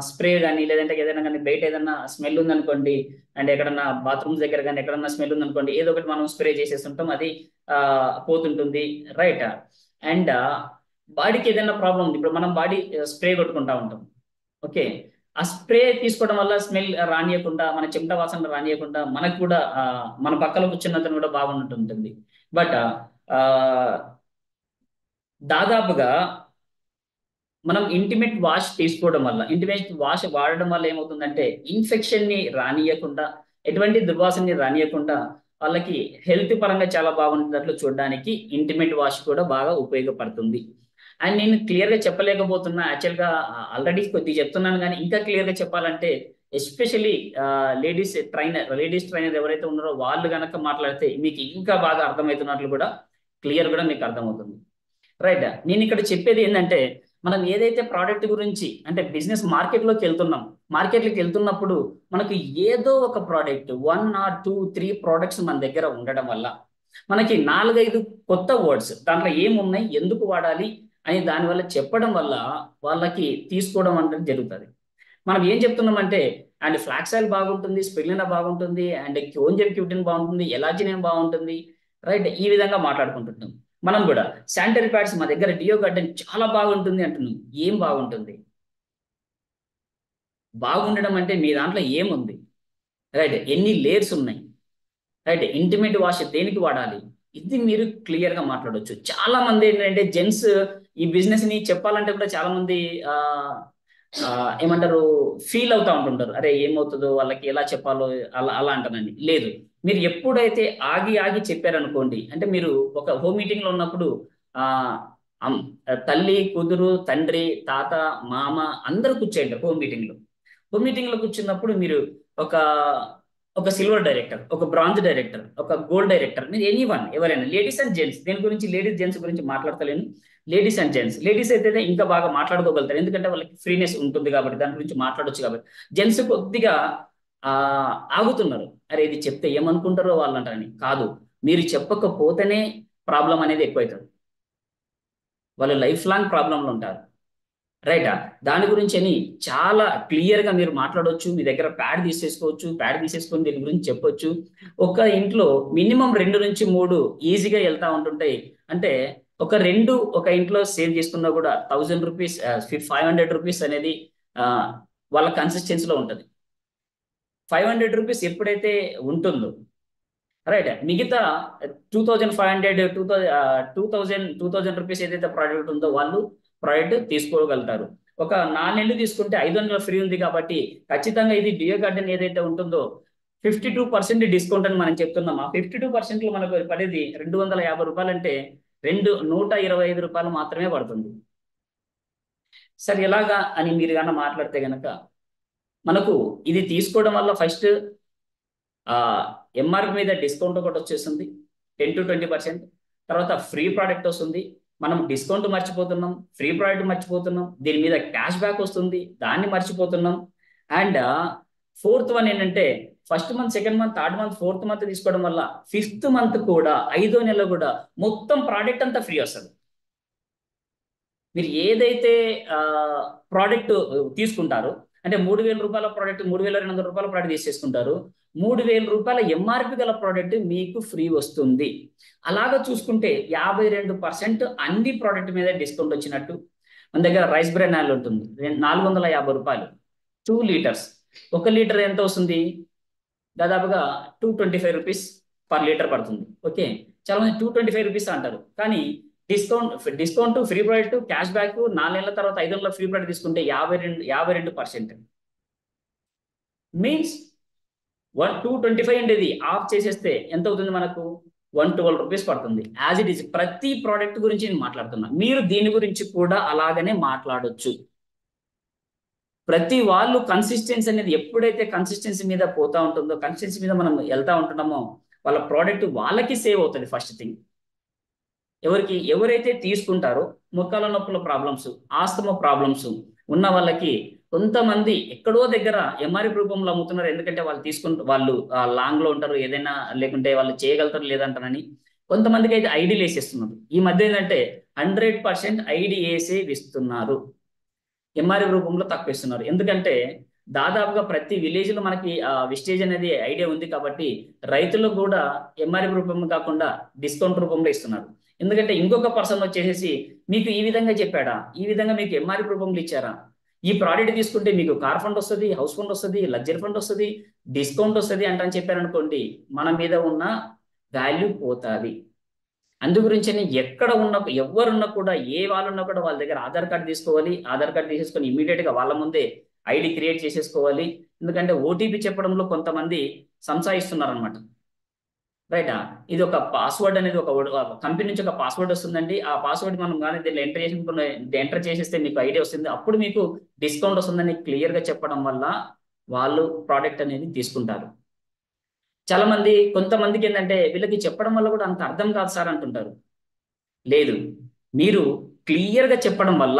స్ప్రే కానీ లేదంటే ఏదైనా కానీ బయట ఏదన్నా స్మెల్ ఉందనుకోండి, అండ్ ఎక్కడన్నా బాత్రూమ్స్ దగ్గర కానీ ఎక్కడన్నా స్మెల్ ఉందనుకోండి, ఏదో ఒకటి మనం స్ప్రే చేసేస్తుంటాం, అది పోతుంటుంది. రైట్? అండ్ బాడీకి ఏదైనా ప్రాబ్లం ఉంది, ఇప్పుడు మనం బాడీ స్ప్రే కొట్టుకుంటా ఉంటాం. ఓకే, ఆ స్ప్రే తీసుకోవడం వల్ల స్మెల్ రానియకుండా, మన చెమట వాసన రానియకుండా మనకు కూడా మన పక్కన కూర్చున్నతను కూడా బాగుంటుంటుంది. బట్ దాదాపుగా మనం ఇంటిమేట్ వాష్ తీసుకోవడం వల్ల, ఇంటిమేట్ వాష్ వాడడం వల్ల ఏమవుతుందంటే ఇన్ఫెక్షన్ ని రానియకుండా, ఎటువంటి దుర్వాసనని రానియకుండా వాళ్ళకి హెల్త్ పరంగా చాలా బాగుంటున్నట్లు చూడడానికి ఇంటిమేట్ వాష్ కూడా బాగా ఉపయోగపడుతుంది. అండ్ నేను క్లియర్ గా చెప్పలేకపోతున్నా, యాక్చువల్గా ఆల్రెడీ కొద్దిగా చెప్తున్నాను, కానీ ఇంకా క్లియర్ గా చెప్పాలంటే ఎస్పెషలీ లేడీస్ ట్రైనర్ ఎవరైతే ఉన్నారో వాళ్ళు కనుక మాట్లాడితే మీకు ఇంకా బాగా అర్థమవుతున్నట్లు కూడా క్లియర్ కూడా మీకు అర్థమవుతుంది. రైట్? నేను ఇక్కడ చెప్పేది ఏంటంటే, మనం ఏదైతే ప్రోడక్ట్ గురించి అంటే బిజినెస్ మార్కెట్లోకి వెళ్తున్నప్పుడు మనకు ఏదో ఒక ప్రోడక్ట్ 1 or 2, 3 ప్రోడక్ట్స్ మన దగ్గర ఉండడం వల్ల మనకి 4-5 కొత్త వర్డ్స్ దాంట్లో ఏమున్నాయి, ఎందుకు వాడాలి అని దానివల్ల చెప్పడం వల్ల వాళ్ళకి తీసుకోవడం అనేది జరుగుతుంది. మనం ఏం చెప్తున్నామంటే, అండ్ ఫ్లాక్స్ ఆయిల్ బాగుంటుంది, స్పిరులినా బాగుంటుంది, అండ్ క్యోంజెల్ క్యూటిన్ బాగుంటుంది, ఎలాజినియం బాగుంటుంది. రైట్? ఈ విధంగా మాట్లాడుకుంటున్నాం. మనం కూడా శానిటరీ ప్యాడ్స్ మా దగ్గర డియో గార్డెన్ చాలా బాగుంటుంది అంటున్నాం. ఏం బాగుంటుంది? బాగుండడం అంటే మీ దాంట్లో ఏముంది? రైట్, ఎన్ని లేయర్స్ ఉన్నాయి, రైట్, ఇంటిమేట్ వాష్ దేనికి వాడాలి, ఇది మీరు క్లియర్ గా మాట్లాడొచ్చు. చాలా మంది ఏంటంటే జెంట్స్ ఈ బిజినెస్ ని చెప్పాలంటే కూడా చాలా మంది ఆ, ఆ, ఏమంటారు, ఫీల్ అవుతా ఉంటుంటారు, అరే ఏమవుతుందో వాళ్ళకి ఎలా చెప్పాలో, అలా అలా అంటానండి. లేదు, మీరు ఎప్పుడైతే ఆగి ఆగి చెప్పారనుకోండి, అంటే మీరు ఒక హోమ్ మీటింగ్ లో ఉన్నప్పుడు ఆ అమ్- తల్లి, కూతురు, తండ్రి, తాత, మామ అందరూ కూర్చోండి హోమ్ మీటింగ్ లో కూర్చున్నప్పుడు మీరు ఒక ఒక సిల్వర్ డైరెక్టర్, ఒక బ్రాంజ్ డైరెక్టర్, ఒక గోల్డ్ డైరెక్టర్, మీరు ఎనీ వన్, ఎవరైనా లేడీస్ అండ్ జెంట్స్, దీని గురించి లేడీస్ జెంట్స్ గురించి మాట్లాడతలేను. లేడీస్ అండ్ జెంట్స్, లేడీస్ అయితే ఇంకా బాగా మాట్లాడుకోగలుగుతారు, ఎందుకంటే వాళ్ళకి ఫ్రీనెస్ ఉంటుంది కాబట్టి, దాని గురించి మాట్లాడొచ్చు కాబట్టి. జెంట్స్ కొద్దిగా ఆ ఆగుతున్నారు, అరే ఇది చెప్తే ఏమనుకుంటారో వాళ్ళు అంటారని. కాదు, మీరు చెప్పకపోతేనే ప్రాబ్లం అనేది ఎక్కువవుతుంది, వాళ్ళు లైఫ్ లాంగ్ ప్రాబ్లంలో ఉంటారు. రైటా, దాని గురించి అని చాలా క్లియర్ గా మీరు మాట్లాడొచ్చు. మీ దగ్గర ప్యాడ్ తీసేసుకొని దీని గురించి చెప్పొచ్చు. ఒక ఇంట్లో మినిమం 2 నుంచి 3 ఈజీగా వెళ్తా ఉంటుంటాయి. అంటే ఒక ఇంట్లో సేవ్ చేసుకున్నా కూడా ₹1000, ₹500 అనేది ఆ, వాళ్ళ కన్సిస్టెన్సీలో ఉంటుంది. ₹500 ఎప్పుడైతే ఉంటుందో, రైట్, మిగతా 2500, 2000 ఏదైతే ప్రోడక్ట్ ఉందో వాళ్ళు ప్రోడక్ట్ తీసుకోగలుగుతారు. ఒక 4 నెలలు తీసుకుంటే 500 ఫ్రీ ఉంది కాబట్టి ఖచ్చితంగా ఇది డియో గార్డెన్ ఏదైతే ఉంటుందో 52% డిస్కౌంట్ అని మనం చెప్తున్నాం. ఆ 52% లో మనకు పడేది ₹250 అంటే ₹125 మాత్రమే పడుతుంది. సరే ఎలాగా అని మీరు కన్నా మాట్లాడితే గనక, మనకు ఇది తీసుకోవడం వల్ల ఫస్ట్ ఆ ఎంఆర్పి మీద డిస్కౌంట్ ఒకటి వచ్చేస్తుంది, 10 to 20%. తర్వాత ఫ్రీ ప్రోడక్ట్ వస్తుంది, మనం డిస్కౌంట్ మర్చిపోతున్నాం, ఫ్రీ ప్రోడక్ట్ మర్చిపోతున్నాం, దీని మీద క్యాష్ బ్యాక్ వస్తుంది, దాన్ని మర్చిపోతున్నాం. అండ్ ఫోర్త్ వన్ ఏంటంటే, first month, second month, third month, fourth month తీసుకోవడం వల్ల ఫిఫ్త్ మంత్ కూడా, 5వ నెల కూడా మొత్తం ప్రోడక్ట్ అంతా ఫ్రీ వస్తుంది. మీరు ఏదైతే ప్రోడక్ట్ తీసుకుంటారో, అంటే ₹3000 ప్రోడక్ట్, ₹3200 ప్రోడక్ట్ తీసేసుకుంటారు, ₹3000 ఎంఆర్పి గల ప్రోడక్ట్ మీకు ఫ్రీ వస్తుంది. అలాగా చూసుకుంటే 52% అన్ని ప్రోడక్ట్ మీద డిస్కౌంట్ వచ్చినట్టు. మన దగ్గర రైస్ బ్రాన్ ఆయిల్ ఉంటుంది, ₹450, 2 లీటర్స్. 1 లీటర్ ఎంత వస్తుంది, దాదాపుగా ₹225 పర్ లీటర్ పడుతుంది. ఓకే, చాలా మంది ₹225 అంటారు, కానీ discount free product, cash back, 4 నెలల తర్వాత 5 నెలల ఫ్రీ ప్రోడక్ట్ తీసుకుంటే 52% మీన్స్ 225 ఉండేది ఆఫ్ చేసేస్తే ఎంత అవుతుంది మనకు, ₹112 పడుతుంది. యాజ్ ఇట్ ఈస్ ప్రతి ప్రోడక్ట్ గురించి నేను మాట్లాడుతున్నా, మీరు దీని గురించి కూడా అలాగనే మాట్లాడొచ్చు. ప్రతి వాళ్ళు కన్సిస్టెన్సీ అనేది ఎప్పుడైతే కన్సిస్టెన్సీ మీద పోతా ఉంటుందో, కన్సిస్టెన్సీ మీద మనం వెళ్తా ఉంటున్నామో, వాళ్ళ ప్రోడక్ట్ వాళ్ళకి సేవ్ అవుతుంది. ఫస్ట్ థింగ్, ఎవరైతే తీసుకుంటారో మొక్కల నొప్పుల ప్రాబ్లమ్స్, ఆస్తమా ప్రాబ్లమ్స్ ఉన్న వాళ్ళకి, కొంతమంది ఎక్కడో దగ్గర ఎంఆర్ఎఫ్ రూపంలో అమ్ముతున్నారు, ఎందుకంటే వాళ్ళు లాంగ్ లో ఉంటారు, ఏదైనా లేకుంటే వాళ్ళు చేయగలుగుతారు లేదంటారని. కొంతమందికి అయితే ఐడీలు వేసేస్తున్నారు. ఈ మధ్య ఏంటంటే 100% ఐడి వేసే ఇస్తున్నారు, ఎంఆర్ఎఫ్ రూపంలో తక్కువ ఇస్తున్నారు. ఎందుకంటే దాదాపుగా ప్రతి విలేజ్ లో మనకి విస్టేజ్ అనేది ఐడియా ఉంది కాబట్టి, రైతులకు కూడా ఎంఆర్ఎఫ్ రూపంలో కాకుండా డిస్కౌంట్ రూపంలో ఇస్తున్నారు. ఎందుకంటే ఇంకొక పర్సన్ వచ్చేసి మీకు ఈ విధంగా చెప్పాడా, ఈ విధంగా మీకు ఎంఆర్ఎఫ్ రూపంలో ఇచ్చారా, ఈ ప్రోడక్ట్ తీసుకుంటే మీకు కార్ ఫండ్ వస్తుంది, హౌస్ ఫండ్ వస్తుంది, లగ్జరీ ఫండ్ వస్తుంది, డిస్కౌంట్ వస్తుంది అంటని చెప్పారనుకోండి, మన మీద ఉన్న వాల్యూ పోతుంది. అందు గురించి ఎక్కడ ఉన్న ఎవరున్నా కూడా, ఏ వాళ్ళున్నా కూడా వాళ్ళ దగ్గర ఆధార్ కార్డు తీసుకోవాలి. ఆధార్ కార్డు తీసేసుకొని ఇమీడియట్ గా వాళ్ళ ముందే ఐడి క్రియేట్ చేసేసుకోవాలి. ఎందుకంటే ఓటీపీ చెప్పడంలో కొంతమంది సంశయిస్తున్నారు అనమాట. రైటా, ఇది ఒక పాస్వర్డ్ అనేది ఒక కంపెనీ నుంచి ఒక పాస్వర్డ్ వస్తుందండి. ఆ పాస్వర్డ్ మనం కానీ దీన్ని ఎంటర్ చేసేస్తే మీకు ఐడియా వస్తుంది, అప్పుడు మీకు డిస్కౌంట్ వస్తుందని క్లియర్ గా చెప్పడం వల్ల వాళ్ళు ప్రోడక్ట్ అనేది తీసుకుంటారు. చాలా మంది, కొంతమందికి ఏంటంటే వీళ్ళకి చెప్పడం వల్ల కూడా అంత అర్థం కాదు సార్ అంటుంటారు. లేదు, మీరు క్లియర్ గా చెప్పడం వల్ల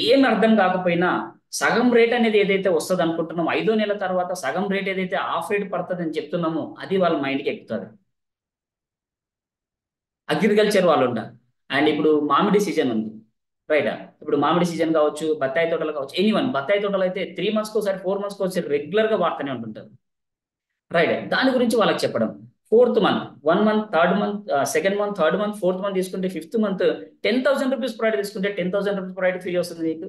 ఏం అర్థం కాకపోయినా సగం రేట్ అనేది ఏదైతే వస్తుంది అనుకుంటున్నామో, 5వ నెల తర్వాత సగం రేట్ ఏదైతే ఆఫ్ రేట్ పడుతుంది అని చెప్తున్నామో, అది వాళ్ళ మైండ్కి ఎక్కుతుంది. అగ్రికల్చర్ వాళ్ళు ఉంటారు, అండ్ ఇప్పుడు మామిడి సీజన్ ఉంది, రైట్, ఇప్పుడు మామిడి సీజన్ కావచ్చు, బత్తాయి తోటలు కావచ్చు, ఎనీవన్, బత్తాయి తోటలు అయితే 3 months ఒకసారి, 4 months ఒకసారి రెగ్యులర్ గా వాడుతూనే ఉంటుంటారు. రైట్, దాని గురించి వాళ్ళకి చెప్పడం. 4th month, 1 month, 3rd month, 2nd month, 3rd month, 4th month తీసుకుంటే 5th month ₹10,000 ప్రోడక్ట్ తీసుకుంటే ₹10,000 ప్రోడక్ట్ ఫ్రీ వస్తుంది మీకు.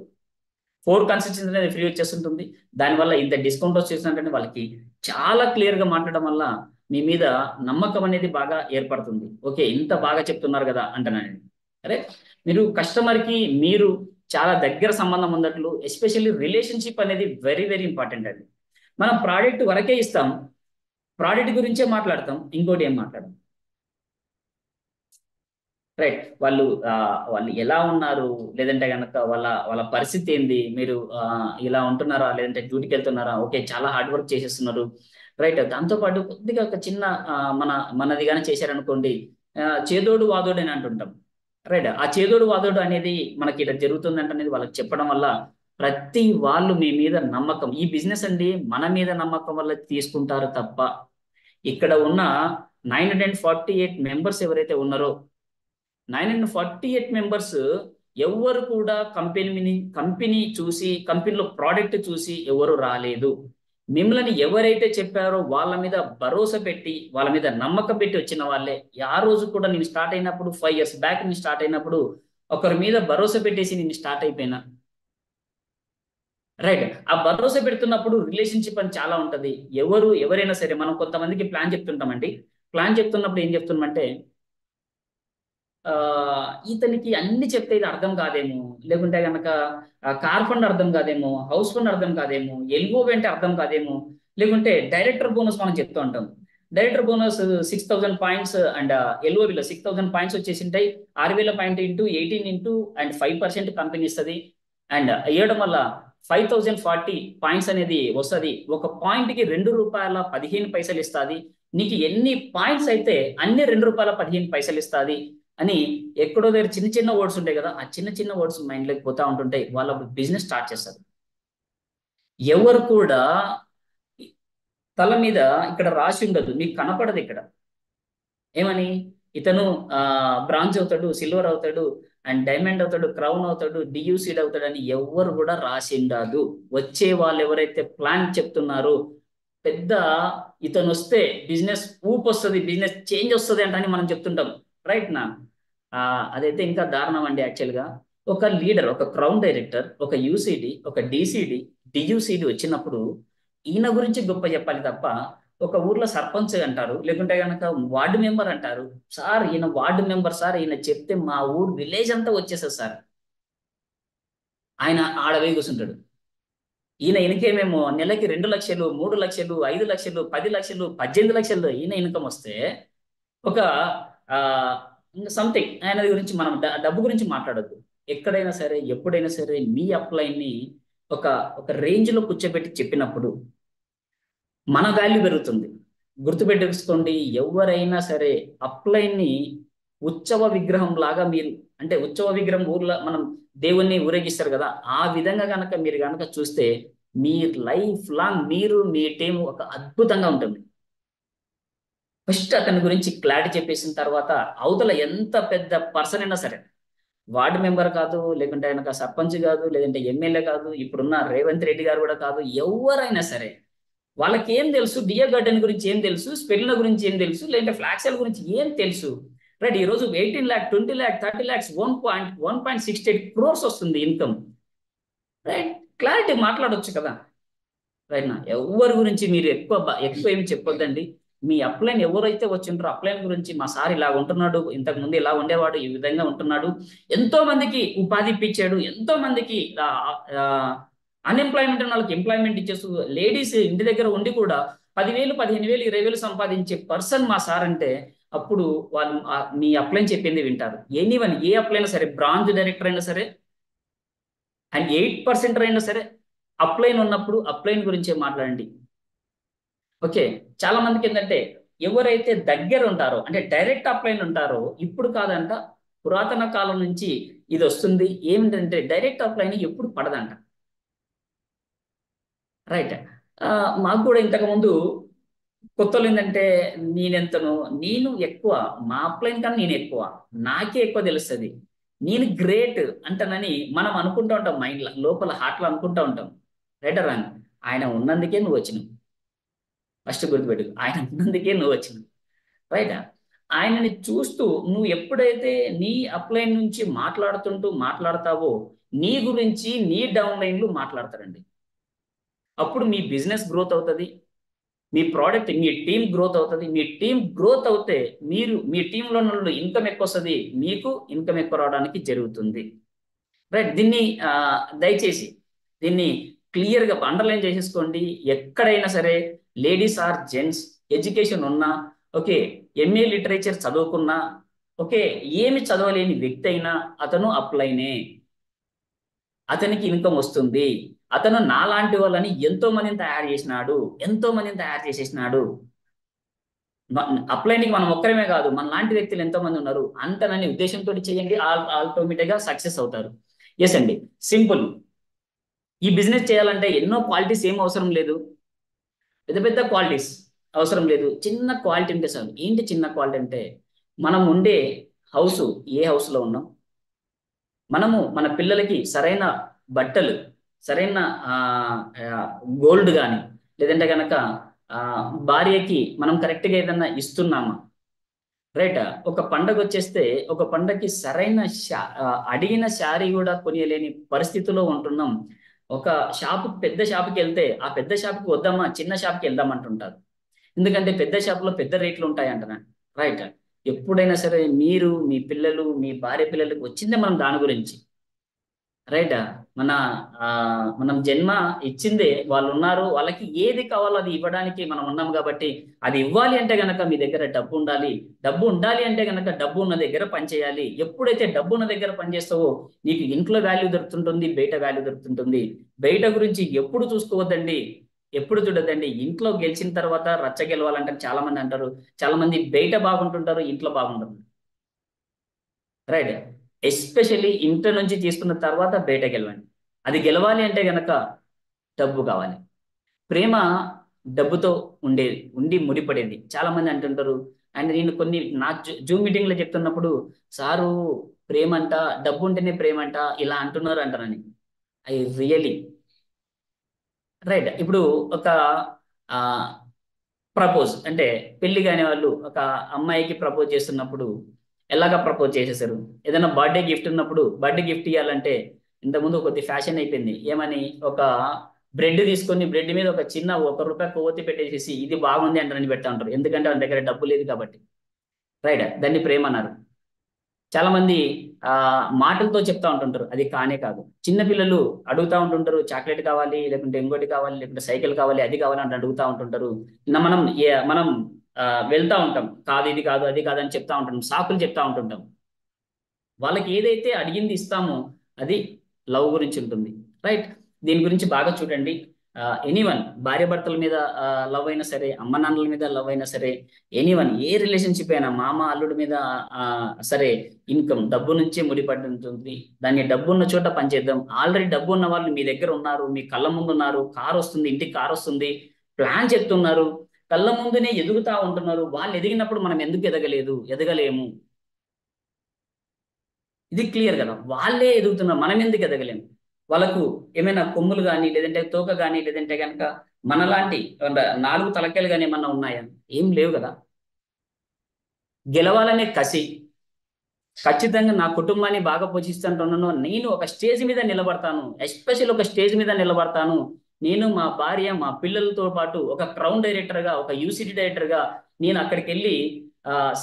4 కన్సిస్టెన్సీ అనేది ఫ్రీ వచ్చేస్తుంటుంది. దానివల్ల ఇంత డిస్కౌంట్ వచ్చేసినట్టు వాళ్ళకి చాలా క్లియర్ గా మాట్లాడడం వల్ల మీ మీద నమ్మకం అనేది బాగా ఏర్పడుతుంది. ఓకే, ఇంత బాగా చెప్తున్నారు కదా అంటున్నానండి. అరే, మీరు కస్టమర్ కి మీరు చాలా దగ్గర సంబంధం ఉన్నట్లు, ఎస్పెషల్లీ రిలేషన్షిప్ అనేది వెరీ వెరీ ఇంపార్టెంట్ అండి. మనం ప్రోడక్ట్ వరకే ఇస్తాం, ప్రోడక్ట్ గురించే మాట్లాడతాం, ఇంకోటి ఏం మాట్లాడతాం. రైట్, వాళ్ళు ఎలా ఉన్నారు, లేదంటే కనుక వాళ్ళ వాళ్ళ పరిస్థితి ఏంది, మీరు ఇలా ఉంటున్నారా, లేదంటే డ్యూటీకి వెళ్తున్నారా, ఓకే చాలా హార్డ్ వర్క్ చేసేస్తున్నారు. రైట్, దాంతోపాటు కొద్దిగా ఒక చిన్న మనది కానీ చేశారనుకోండి, చేదోడు వాదోడు అని అంటుంటాం. రైట్, ఆ చేదోడు వాదోడు అనేది మనకి ఇలా జరుగుతుందంట అనేది వాళ్ళకి చెప్పడం వల్ల ప్రతి వాళ్ళు మీ మీద నమ్మకం, ఈ బిజినెస్ అండి మన మీద నమ్మకం వల్ల తీసుకుంటారు తప్ప, ఇక్కడ ఉన్న 948 మెంబర్స్ ఎవరైతే ఉన్నారో 948 మెంబర్స్ ఎవరు కూడా కంపెనీ చూసి, కంపెనీలో ప్రోడక్ట్ చూసి ఎవరు రాలేదు. మిమ్మల్ని ఎవరైతే చెప్పారో వాళ్ళ మీద భరోసా పెట్టి, వాళ్ళ మీద నమ్మకం పెట్టి వచ్చిన వాళ్ళే. ఆ రోజు కూడా నేను స్టార్ట్ అయినప్పుడు 5 years బ్యాక్ నేను స్టార్ట్ అయినప్పుడు ఒకరి మీద భరోసా పెట్టేసి నేను స్టార్ట్ అయిపోయినా. రైట్, ఆ భరోసా పెడుతున్నప్పుడు రిలేషన్షిప్ అని చాలా ఉంటది. ఎవరైనా సరే మనం కొంతమందికి ప్లాన్ చెప్తుంటామండి. ప్లాన్ చెప్తున్నప్పుడు ఏం చెప్తున్నామంటే, ఇతనికి అన్ని చెప్తే ఇది అర్థం కాదేమో, లేకుంటే కనుక కార్ ఫండ్ అర్థం కాదేమో, హౌస్ ఫండ్ అర్థం కాదేమో, ఎల్ఓవి అంటే అర్థం కాదేమో, లేకుంటే డైరెక్టర్ బోనస్ మనం చెప్తూ ఉంటాం. డైరెక్టర్ బోనస్ 6000 పాయింట్స్ అండ్ ఎల్ఓవిలో 6000 పాయింట్స్ వచ్చేసి ఉంటాయి. 6000 point into 18 into and 5% company ఇస్తుంది. అండ్ వేయడం వల్ల 5040 పాయింట్స్ అనేది వస్తుంది. ఒక పాయింట్ కి ₹2.15 ఇస్తుంది. నీకు ఎన్ని పాయింట్స్ అయితే అన్ని ₹2.15 ఇస్తుంది అని ఎక్కడో దగ్గర చిన్న చిన్న వర్డ్స్ ఉంటాయి కదా, ఆ చిన్న చిన్న వర్డ్స్ మైండ్ లోకి పోతా ఉంటుంటాయి. వాళ్ళ బిజినెస్ స్టార్ట్ చేస్తారు. ఎవరు కూడా తల మీద ఇక్కడ రాసి ఉండదు, మీకు కనపడదు ఇక్కడ ఏమని, ఇతను బ్రాంజ్ అవుతాడు, సిల్వర్ అవుతాడు, అండ్ డైమండ్ అవుతాడు, క్రౌన్ అవుతాడు, డియూసీడ్ అవుతాడు అని ఎవరు కూడా రాసి ఉండదు. వచ్చే వాళ్ళు ఎవరైతే ప్లాన్ చెప్తున్నారో పెద్ద ఇతను వస్తే బిజినెస్ ఊపు వస్తుంది, బిజినెస్ చేంజ్ వస్తుంది అంటని మనం చెప్తుంటాం. రైట్ నా, అదైతే ఇంకా దారుణం అండి. యాక్చువల్గా ఒక లీడర్, ఒక క్రౌన్ డైరెక్టర్, ఒక యూసిడి, ఒక డిసిడి, డియూసిడి వచ్చినప్పుడు ఈయన గురించి గొప్ప చెప్పాలి తప్ప, ఒక ఊర్లో సర్పంచ్ అంటారు, లేకుంటే కనుక వార్డు మెంబర్ అంటారు, సార్ ఈయన వార్డు మెంబర్ సార్, ఈయన చెప్తే మా ఊరు విలేజ్ అంతా వచ్చేసారు సార్, ఆయన ఆడవే కూర్చుంటాడు. ఈయనకేమేమో నెలకి 2 లక్షలు, 3 లక్షలు, 5 లక్షలు, 10 లక్షలు, 18 లక్షలు ఈయన ఇన్కమ్ వస్తే ఒక సంథింగ్ ఆయన గురించి మనం డబ్బు గురించి మాట్లాడద్దు. ఎక్కడైనా సరే, ఎప్పుడైనా సరే మీ అప్లైన్ని ఒక ఒక రేంజ్ లో కూర్చోబెట్టి చెప్పినప్పుడు మన వాల్యూ పెరుగుతుంది. గుర్తుపెట్టుకోండి, ఎవరైనా సరే అప్లైన్ని ఉత్సవ విగ్రహం లాగా మీరు, అంటే ఉత్సవ విగ్రహం ఊర్లో మనం దేవుణ్ణి ఊరేగిస్తారు కదా, ఆ విధంగా కనుక మీరు కనుక చూస్తే మీ లైఫ్ లాంగ్ మీరు మీ టీం ఒక అద్భుతంగా ఉంటుంది. ఫస్ట్ అతని గురించి క్లారిటీ చెప్పేసిన తర్వాత అవతల ఎంత పెద్ద పర్సన్ అయినా సరే, వార్డు మెంబర్ కాదు, లేకుంటే కనుక సర్పంచ్ కాదు, లేదంటే ఎమ్మెల్యే కాదు, ఇప్పుడున్న రేవంత్ రెడ్డి గారు కూడా కాదు, ఎవరైనా సరే వాళ్ళకి ఏం తెలుసు, డియర్ గార్డెన్ గురించి ఏం తెలుసు, స్పెల్లిన గురించి ఏం తెలుసు, లేదంటే ఫ్లాక్సెల్ గురించి ఏం తెలుసు. రైట్, ఈ రోజు 18 lakh, 20 lakh, 30 lakhs, 1.68 crores వస్తుంది ఇన్కమ్. రైట్, క్లారిటీ మాట్లాడొచ్చు కదా. రైట్ నా, ఎవరి గురించి మీరు ఎక్కువ ఏమి చెప్పొద్దండి. మీ అప్లైన్ ఎవరైతే వచ్చింటారో అప్లైన్ గురించి, మా సార్ ఇలా ఉంటున్నాడు, ఇంతకు ముందు ఇలా ఉండేవాడు, ఈ విధంగా ఉంటున్నాడు, ఎంతో మందికి ఉపాధి ఇప్పించాడు, ఎంతో మందికి అన్ఎంప్లాయ్మెంట్ ఉన్న వాళ్ళకి ఎంప్లాయ్మెంట్ ఇచ్చేస్తూ, లేడీస్ ఇంటి దగ్గర ఉండి కూడా 10,000, 15,000, 20,000 సంపాదించే పర్సన్ మా సార్ అంటే, అప్పుడు వాళ్ళు మీ అప్లైన్ చెప్పింది వింటారు. ఎనీవన్, ఏ అప్లైనా సరే, బ్రాంచ్ డైరెక్టర్ అయినా సరే అండ్ 8% అయినా సరే, అప్లైన్ ఉన్నప్పుడు అప్లైన్ గురించే మాట్లాడండి. ఓకే, చాలా మందికి ఏంటంటే ఎవరైతే దగ్గర ఉంటారో, అంటే డైరెక్ట్ అప్లైన్ ఉంటారో, ఇప్పుడు కాదంట, పురాతన కాలం నుంచి ఇది వస్తుంది. ఏమిటంటే డైరెక్ట్ అప్లైన్ ఎప్పుడు పడదంట. రైట్, మాకు కూడా ఇంతకుముందు కొత్తలు ఏంటంటే, నేను ఎక్కువ, మా అప్లైన్ కన్నా నేను ఎక్కువ, నాకే ఎక్కువ తెలుస్తుంది, నేను గ్రేట్ అంటానని మనం అనుకుంటూ ఉంటాం, మైండ్ లోపల హార్ట్లో అనుకుంటూ ఉంటాం. రైట్ రాంగ్, ఆయన ఉన్నందుకే నువ్వు వచ్చినావు. ఫస్ట్ గుర్తుపెట్టు, ఆయన ఉన్నందుకే నువ్వు వచ్చినావు. రైట్, ఆయనని చూస్తూ నువ్వు ఎప్పుడైతే నీ అప్లైన్ నుంచి మాట్లాడుతావో నీ గురించి నీ డౌన్ లైన్లు మాట్లాడతారండి. అప్పుడు మీ బిజినెస్ గ్రోత్ అవుతుంది, మీ ప్రోడక్ట్, మీ టీం గ్రోత్ అవుతుంది. మీ టీం గ్రోత్ అవుతే మీ టీంలో నుండి ఇన్కమ్ ఎక్కువ వస్తుంది, మీకు ఇన్కమ్ ఎక్కువ రావడానికి జరుగుతుంది. రైట్. దీన్ని దయచేసి దీన్ని క్లియర్గా అండర్లైన్ చేసేసుకోండి. ఎక్కడైనా సరే లేడీస్ ఆర్ జెంట్స్ ఎడ్యుకేషన్ ఉన్నా, ఓకే, ఎంఏ లిటరేచర్ చదువుకున్నా, ఓకే, ఏమి చదవలేని వ్యక్తి అయినా అతను అప్లైనే, అతనికి ఇన్కమ్ వస్తుంది. అతను నాలాంటి వాళ్ళని ఎంతో మందిని తయారు చేసేసినాడు. అప్లైన్కి మనం ఒక్కరమే కాదు, మన లాంటి వ్యక్తులు ఎంతో మంది ఉన్నారు అంతనని ఉద్దేశంతో చేయండి, ఆటోమేటిక్ గా సక్సెస్ అవుతారు. ఎస్ అండి, సింపుల్. ఈ బిజినెస్ చేయాలంటే ఎన్నో క్వాలిటీస్ ఏం అవసరం లేదు, పెద్ద పెద్ద క్వాలిటీస్ అవసరం లేదు. చిన్న క్వాలిటీ ఉంటే చాలు. ఏంటి చిన్న క్వాలిటీ అంటే, మనం ఉండే హౌస్, ఏ హౌస్ లో ఉన్నాం, మనము మన పిల్లలకి సరైన బట్టలు, సరైన గోల్డ్ కానీ, లేదంటే కనుక భార్యకి మనం కరెక్ట్గా ఏదన్నా ఇస్తున్నామా, రైట్. ఒక పండగ వచ్చేస్తే ఒక పండగకి సరైన అడిగిన శారీ కూడా కొనియలేని పరిస్థితిలో ఉంటున్నాం. ఒక పెద్ద షాపుకి వెళ్తే ఆ పెద్ద షాపుకి వద్దామా, చిన్న షాప్కి వెళ్దామంటుంటారు. ఎందుకంటే పెద్ద షాపులో పెద్ద రేట్లు ఉంటాయి అంటున్నాను, రైట్. ఎప్పుడైనా సరే మీరు, మీ పిల్లలు, మీ భార్య పిల్లలకి వచ్చిందే మనం దాని గురించి, రైట్. మన మనం జన్మ ఇచ్చిందే వాళ్ళు ఉన్నారు, వాళ్ళకి ఏది కావాలో అది ఇవ్వడానికి మనం ఉన్నాం. కాబట్టి అది ఇవ్వాలి అంటే గనక మీ దగ్గర డబ్బు ఉండాలి. డబ్బు ఉండాలి అంటే గనక డబ్బు ఉన్న దగ్గర పనిచేయాలి. ఎప్పుడైతే డబ్బు ఉన్న దగ్గర పనిచేస్తావో నీకు ఇంట్లో వాల్యూ దొరుకుతుంటుంది, బయట వాల్యూ దొరుకుతుంటుంది. బయట గురించి ఎప్పుడు చూసుకోవద్దండి, ఎప్పుడు చూడద్దండి. ఇంట్లో గెలిచిన తర్వాత రచ్చ గెలవాలంటే చాలా మంది అంటారు, చాలా మంది బయట బాగుంటుంటారు, ఇంట్లో బాగుంటారు, రైట్. ఎస్పెషల్లీ ఇంట్లో నుంచి తీసుకున్న తర్వాత బయటకు వెళ్ళండి. అది గెలవాలి అంటే గనక డబ్బు కావాలి. ప్రేమ డబ్బుతో ఉండి ముడిపడేది. చాలా మంది అంటుంటారు, అండ్ నేను కొన్ని నా జూమ్ మీటింగ్ లో చెప్తున్నప్పుడు, సారు ప్రేమ అంట, డబ్బు ఉంటేనే ప్రేమ అంట, ఇలా అంటున్నారు అంటారని. I really, right. ఇప్పుడు ఒక ప్రపోజ్ అంటే, పెళ్లి కాని వాళ్ళు ఒక అమ్మాయికి ప్రపోజ్ చేస్తున్నప్పుడు ఎలాగ ప్రపోజ్ చేసేసారు. ఏదైనా బర్త్డే గిఫ్ట్ ఉన్నప్పుడు, బర్త్డే గిఫ్ట్ ఇవ్వాలంటే ఇంతకుముందు కొద్ది ఫ్యాషన్ అయిపోయింది. ఏమని, ఒక బ్రెడ్ తీసుకొని బ్రెడ్ మీద ఒక చిన్న ₹1 కొవ్వొత్తి పెట్టేసేసి ఇది బాగుంది అంటారని పెడతా ఉంటారు. ఎందుకంటే వాళ్ళ దగ్గర డబ్బు లేదు కాబట్టి, రైట్. దాన్ని ప్రేమ అన్నారు. చాలా మంది మాటలతో చెప్తా ఉంటుంటారు, అది కానే కాదు. చిన్న పిల్లలు అడుగుతా ఉంటుంటారు, చాక్లెట్ కావాలి, లేకుంటే ఇంకోటి కావాలి, లేకుంటే సైకిల్ కావాలి, అది కావాలని అడుగుతా ఉంటుంటారు. మనం మనం వెళ్తా ఉంటాం, కాదు ఇది కాదు అది కాదని చెప్తా ఉంటాం, సాకులు చెప్తా ఉంటుంటాం. వాళ్ళకి ఏదైతే అడిగింది ఇస్తామో అది లవ్ గురించి ఉంటుంది, రైట్. దీని గురించి బాగా చూడండి. ఎనీవన్, భార్య భర్తల మీద లవ్ అయినా సరే, అమ్మ నాన్నల మీద లవ్ అయినా సరే, ఎనీవన్, ఏ రిలేషన్షిప్ అయినా, మామ అల్లుడి మీద సరే, ఇన్కమ్ డబ్బు నుంచే ముడిపడి ఉంటుంది. దాన్ని డబ్బు ఉన్న చోట పనిచేద్దాం. ఆల్రెడీ డబ్బు ఉన్న వాళ్ళు మీ దగ్గర ఉన్నారు, మీ కళ్ళ ముందు ఉన్నారు. కారు వస్తుంది, ఇంటికి కారు వస్తుంది, ప్లాన్ చెప్తున్నారు, కళ్ళ ముందునే ఎదుగుతా ఉంటున్నారు. వాళ్ళు ఎదిగినప్పుడు మనం ఎందుకు ఎదగలేము? ఇది క్లియర్ కదా. వాళ్ళే ఎదుగుతున్నారు, మనం ఎందుకు ఎదగలేము? వాళ్ళకు ఏమైనా కొమ్ములు కానీ, లేదంటే తోక కానీ, లేదంటే కనుక మనలాంటి 4 తలకాయలు కానీ ఏమన్నా ఉన్నాయా? ఏం లేవు కదా. గెలవాలనే కసి, ఖచ్చితంగా నా కుటుంబాన్ని బాగా పోషిస్తుంటున్నాను, నేను ఒక స్టేజ్ మీద నిలబడతాను, ఎస్పెషల్ ఒక స్టేజ్ మీద నిలబడతాను. నేను, మా భార్య, మా పిల్లలతో పాటు ఒక క్రౌన్ డైరెక్టర్గా, ఒక యూసిటీ డైరెక్టర్గా నేను అక్కడికి వెళ్ళి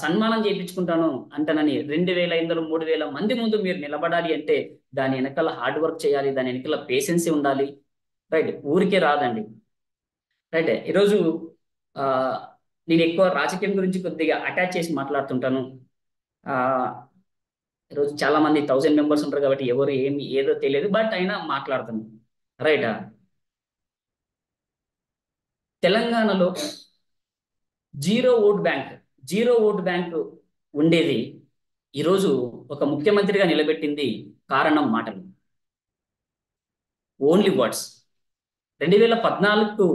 సన్మానం చేయించుకుంటాను అంటానని 2500 3000 మంది ముందు మీరు నిలబడాలి అంటే దాని వెనకాల హార్డ్ వర్క్ చేయాలి, దాని వెనకాల పేషెన్సీ ఉండాలి, రైట్. ఊరికే రాదండి, రైట్. ఈరోజు ఆ, నేను ఎక్కువ రాజకీయం గురించి కొద్దిగా అటాచ్ చేసి మాట్లాడుతుంటాను. ఆ ఈరోజు చాలా మంది 1000 మెంబర్స్ ఉంటారు కాబట్టి ఎవరు ఏదో తెలియదు, బట్ అయినా మాట్లాడుతున్నాను, రైట్. తెలంగాణలో జీరో ఓట్ బ్యాంక్ ఉండేది. ఈరోజు ఒక ముఖ్యమంత్రిగా నిలబెట్టింది కారణం మాటలు, ఓన్లీ వర్డ్స్. 2014కు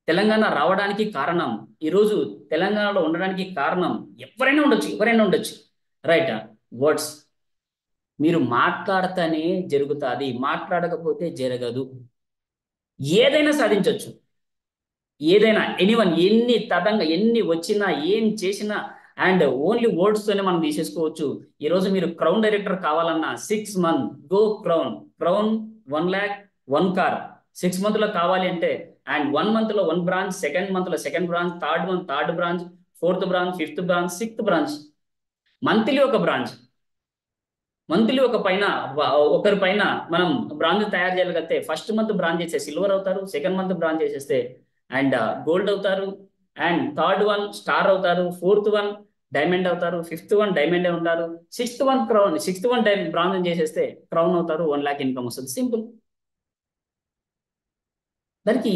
తెలంగాణ రావడానికి కారణం, ఈరోజు తెలంగాణలో ఉండడానికి కారణం ఎవరైనా ఉండొచ్చు, రైట్. వర్డ్స్. మీరు మాట్లాడితేనే జరుగుతుంది, మాట్లాడకపోతే జరగదు. ఏదైనా సాధించవచ్చు, ఏదైనా, ఎనీవన్, ఎన్ని వచ్చినా, ఏం చేసినా అండ్ ఓన్లీ వర్డ్స్ తోనే మనం తీసేసుకోవచ్చు. ఈ రోజు మీరు క్రౌన్ డైరెక్టర్ కావాలన్నా 6 months go crown 1 lakh 1 car 6 months లో కావాలి అంటే, అండ్ 1 month లో 1 branch, సెకండ్ మంత్ లో second branch, third month third branch, fourth branch, fifth branch, sixth branch, monthly ఒక బ్రాంచ్. మంత్లీ ఒకరి పైన మనం బ్రాంజ్ తయారు చేయగలిగితే, ఫస్ట్ మంత్ బ్రాంచ్ చేస్తే సిల్వర్ అవుతారు, సెకండ్ మంత్ బ్రాంచ్ చేసేస్తే అండ్ గోల్డ్ అవుతారు, అండ్ థర్డ్ వన్ స్టార్ అవుతారు, ఫోర్త్ వన్ డైమండ్ అవుతారు, ఫిఫ్త్ వన్ డైమండ్ ఉంటారు, సిక్స్త్ వన్ బ్రాంజ్ చేసేస్తే క్రౌన్ అవుతారు, 1 lakh ఇన్కమ్ వస్తుంది. సింపుల్. దానికి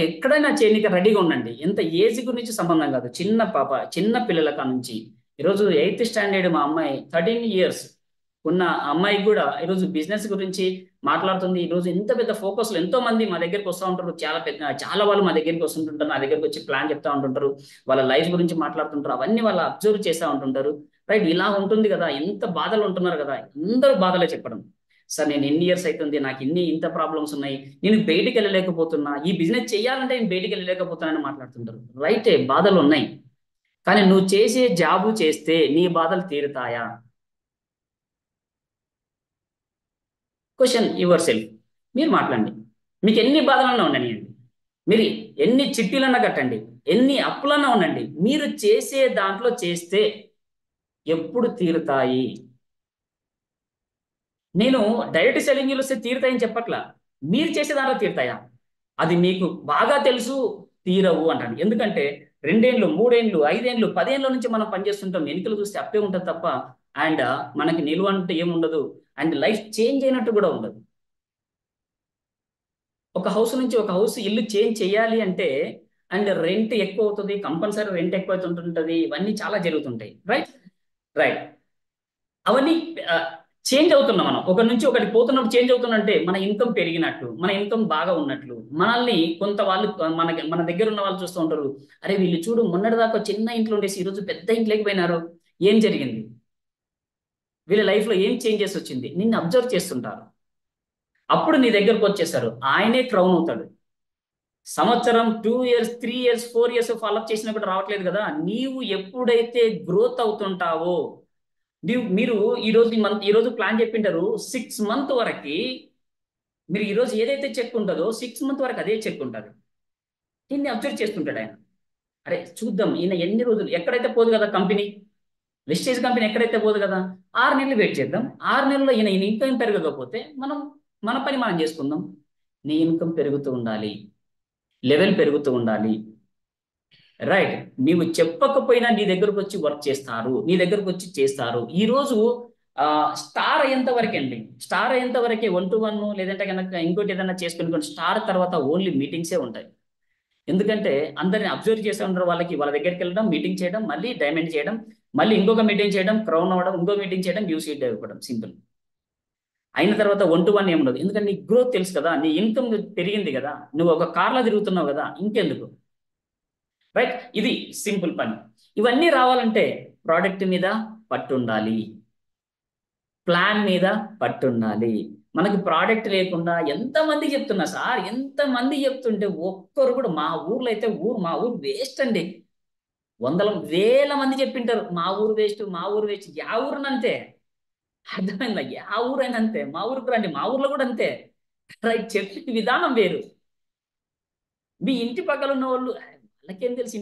ఎక్కడైనా చేయడానికి రెడీగా ఉండండి. ఎంత ఏజ్ గురించి సంబంధం కాదు. చిన్న పాప, చిన్న పిల్లల కా నుంచి ఈరోజు 8th స్టాండర్డ్ మా అమ్మాయి 13 years ఉన్న అమ్మాయి కూడా ఈరోజు బిజినెస్ గురించి మాట్లాడుతుంది. ఈరోజు ఇంత పెద్ద ఫోకస్లో ఎంతో మంది మా దగ్గరికి వస్తూ ఉంటారు. చాలా వాళ్ళు మా దగ్గరికి వస్తుంటుంటారు, నా దగ్గరికి వచ్చి ప్లాన్ చెప్తా ఉంటుంటారు, వాళ్ళ లైఫ్ గురించి మాట్లాడుతుంటారు, అవన్నీ వాళ్ళు అబ్జర్వ్ చేస్తూ ఉంటుంటారు. రైట్, ఇలా ఉంటుంది కదా, ఎంత బాధలు ఉంటున్నారు కదా, అందరూ బాధలే చెప్పడం. సార్ నేను ఎన్ని ఇయర్స్ అవుతుంది, నాకు ఇంత ప్రాబ్లమ్స్ ఉన్నాయి, నేను బయటికి వెళ్ళలేకపోతున్నా, ఈ బిజినెస్ చేయాలంటే నేను బయటికి వెళ్ళలేకపోతున్నానని మాట్లాడుతుంటారు. రైటే, బాధలు ఉన్నాయి. కానీ నువ్వు చేసే జాబు చేస్తే నీ బాధలు తీరుతాయా? Question your self. మీరు మాట్లాడండి. మీకు ఎన్ని బాధలన్నా ఉండనియండి, మీరు ఎన్ని చిట్టీలన్నా కట్టండి, ఎన్ని అప్పులన్నా ఉండండి, మీరు చేసే దాంట్లో చేస్తే ఎప్పుడు తీరుతాయి? నేను డైరెక్ట్ సెల్లింగ్ వస్తే తీరుతాయని చెప్పట్లా, మీరు చేసే దాంట్లో తీరుతాయా? అది మీకు బాగా తెలుసు, తీరవు అంటాను. ఎందుకంటే 2 ఏళ్ళు 3 ఏళ్ళు 5 ఏళ్ళు 10 ఏళ్ళ నుంచి మనం పనిచేస్తుంటాం. ఎన్నికలు చూస్తే అప్పే ఉంటుంది తప్ప అండ్ మనకి నిలువ అంటే ఏముండదు, అండ్ లైఫ్ చేంజ్ అయినట్టు కూడా ఉండదు. ఒక హౌస్ నుంచి ఒక హౌస్ ఇల్లు చేంజ్ చేయాలి అంటే అండ్ రెంట్ ఎక్కువ అవుతుంది, కంపల్సరీ రెంట్ ఎక్కువ అవుతుంటుంది, ఇవన్నీ చాలా జరుగుతుంటాయి. రైట్ రైట్ అవన్నీ చేంజ్ అవుతున్నాం. మనం ఒకరి నుంచి ఒకటి పోతున్నప్పుడు చేంజ్ అవుతున్నట్టే మన ఇన్కమ్ పెరిగినట్లు, మన ఇన్కమ్ బాగా ఉన్నట్లు మనల్ని కొంత వాళ్ళు మన దగ్గర ఉన్న వాళ్ళు చూస్తూ ఉంటారు. అరే వీళ్ళు చూడు, మొన్నటిదాకా చిన్న ఇంట్లో ఉండేసి ఈరోజు పెద్ద ఇంట్లోకి పోయినారు, ఏం జరిగింది, వీళ్ళ లైఫ్ లో ఏం చేంజెస్ వచ్చింది, నిన్ను అబ్జర్వ్ చేస్తుంటారు. అప్పుడు నీ దగ్గరకు వచ్చేసారు, ఆయనే క్రౌన్ అవుతాడు. సంవత్సరం 2 years 3 years 4 years ఫాలోఅప్ చేసినా కూడా రావట్లేదు కదా. నీవు ఎప్పుడైతే గ్రోత్ అవుతుంటావో, మీరు ఈ రోజు ప్లాన్ చెప్పింటారు 6 months వరకు, మీరు ఈరోజు ఏదైతే చెక్ ఉంటుందో 6 months వరకు అదే చెక్ ఉంటుంది. దీన్ని అబ్జర్వ్ చేస్తుంటాడు ఆయన. అరే చూద్దాం ఈయన ఎన్ని రోజులు, ఎక్కడైతే పోదు కదా కంపెనీ, వెస్టేజ్ కంపెనీ ఎక్కడైతే పోదు కదా, 6 నెలలు వెయిట్ చేద్దాం. 6 నెలల్లో ఈయన ఇన్కమ్ పెరగకపోతే మన పని మనం చేసుకుందాం. నీ ఇన్కమ్ పెరుగుతూ ఉండాలి, లెవెల్ పెరుగుతూ ఉండాలి. రైట్, నీవు చెప్పకపోయినా నీ దగ్గరకు వచ్చి వర్క్ చేస్తారు, నీ దగ్గరకు వచ్చి చేస్తారు. ఈ రోజు స్టార్ అయ్యేంత వరకే అండి, స్టార్ అయ్యేంత వరకే 1-to-1 లేదంటే కనుక ఇంకోటి ఏదైనా చేసుకుని, స్టార్ తర్వాత ఓన్లీ మీటింగ్సే ఉంటాయి. ఎందుకంటే అందరిని అబ్జర్వ్ చేస్తూ ఉంటారు, వాళ్ళ దగ్గరికి వెళ్ళడం, మీటింగ్ చేయడం, మళ్ళీ డైమండ్ చేయడం, మళ్ళీ ఇంకొక మీటింగ్ చేయడం, క్రౌన్ అవ్వడం, ఇంకో మీటింగ్ చేయడం, యూసీడ్ ఇవ్వడం. సింపుల్. అయిన తర్వాత 1-to-1 ఏముండదు. ఎందుకంటే నీ గ్రోత్ తెలుసు కదా, నీ ఇన్కమ్ పెరిగింది కదా, నువ్వు ఒక కార్లో తిరుగుతున్నావు కదా, ఇంకెందుకు. రైట్, ఇది సింపుల్ పని. ఇవన్నీ రావాలంటే ప్రోడక్ట్ మీద పట్టు ఉండాలి, ప్లాన్ మీద పట్టు ఉండాలి. మనకి ప్రోడక్ట్ లేకుండా ఎంతమంది చెప్తున్నా సార్, ఎంతమంది చెప్తుంటే ఒక్కరు కూడా, మా ఊరు వేస్ట్ అండి, వందల వేల మంది చెప్పింటారు మా ఊరు వేస్ట్, మా ఊరు వేస్ట్. యా ఊరునంతే, అర్థమైందా? యా ఊరైనా అంతే, మా ఊరికి రండి, మా ఊర్లో కూడా అంతే. రైట్, చెప్పే విధానం వేరు. మీ ఇంటి పక్కల ఉన్న వాళ్ళు, వాళ్ళకేం తెలుసు,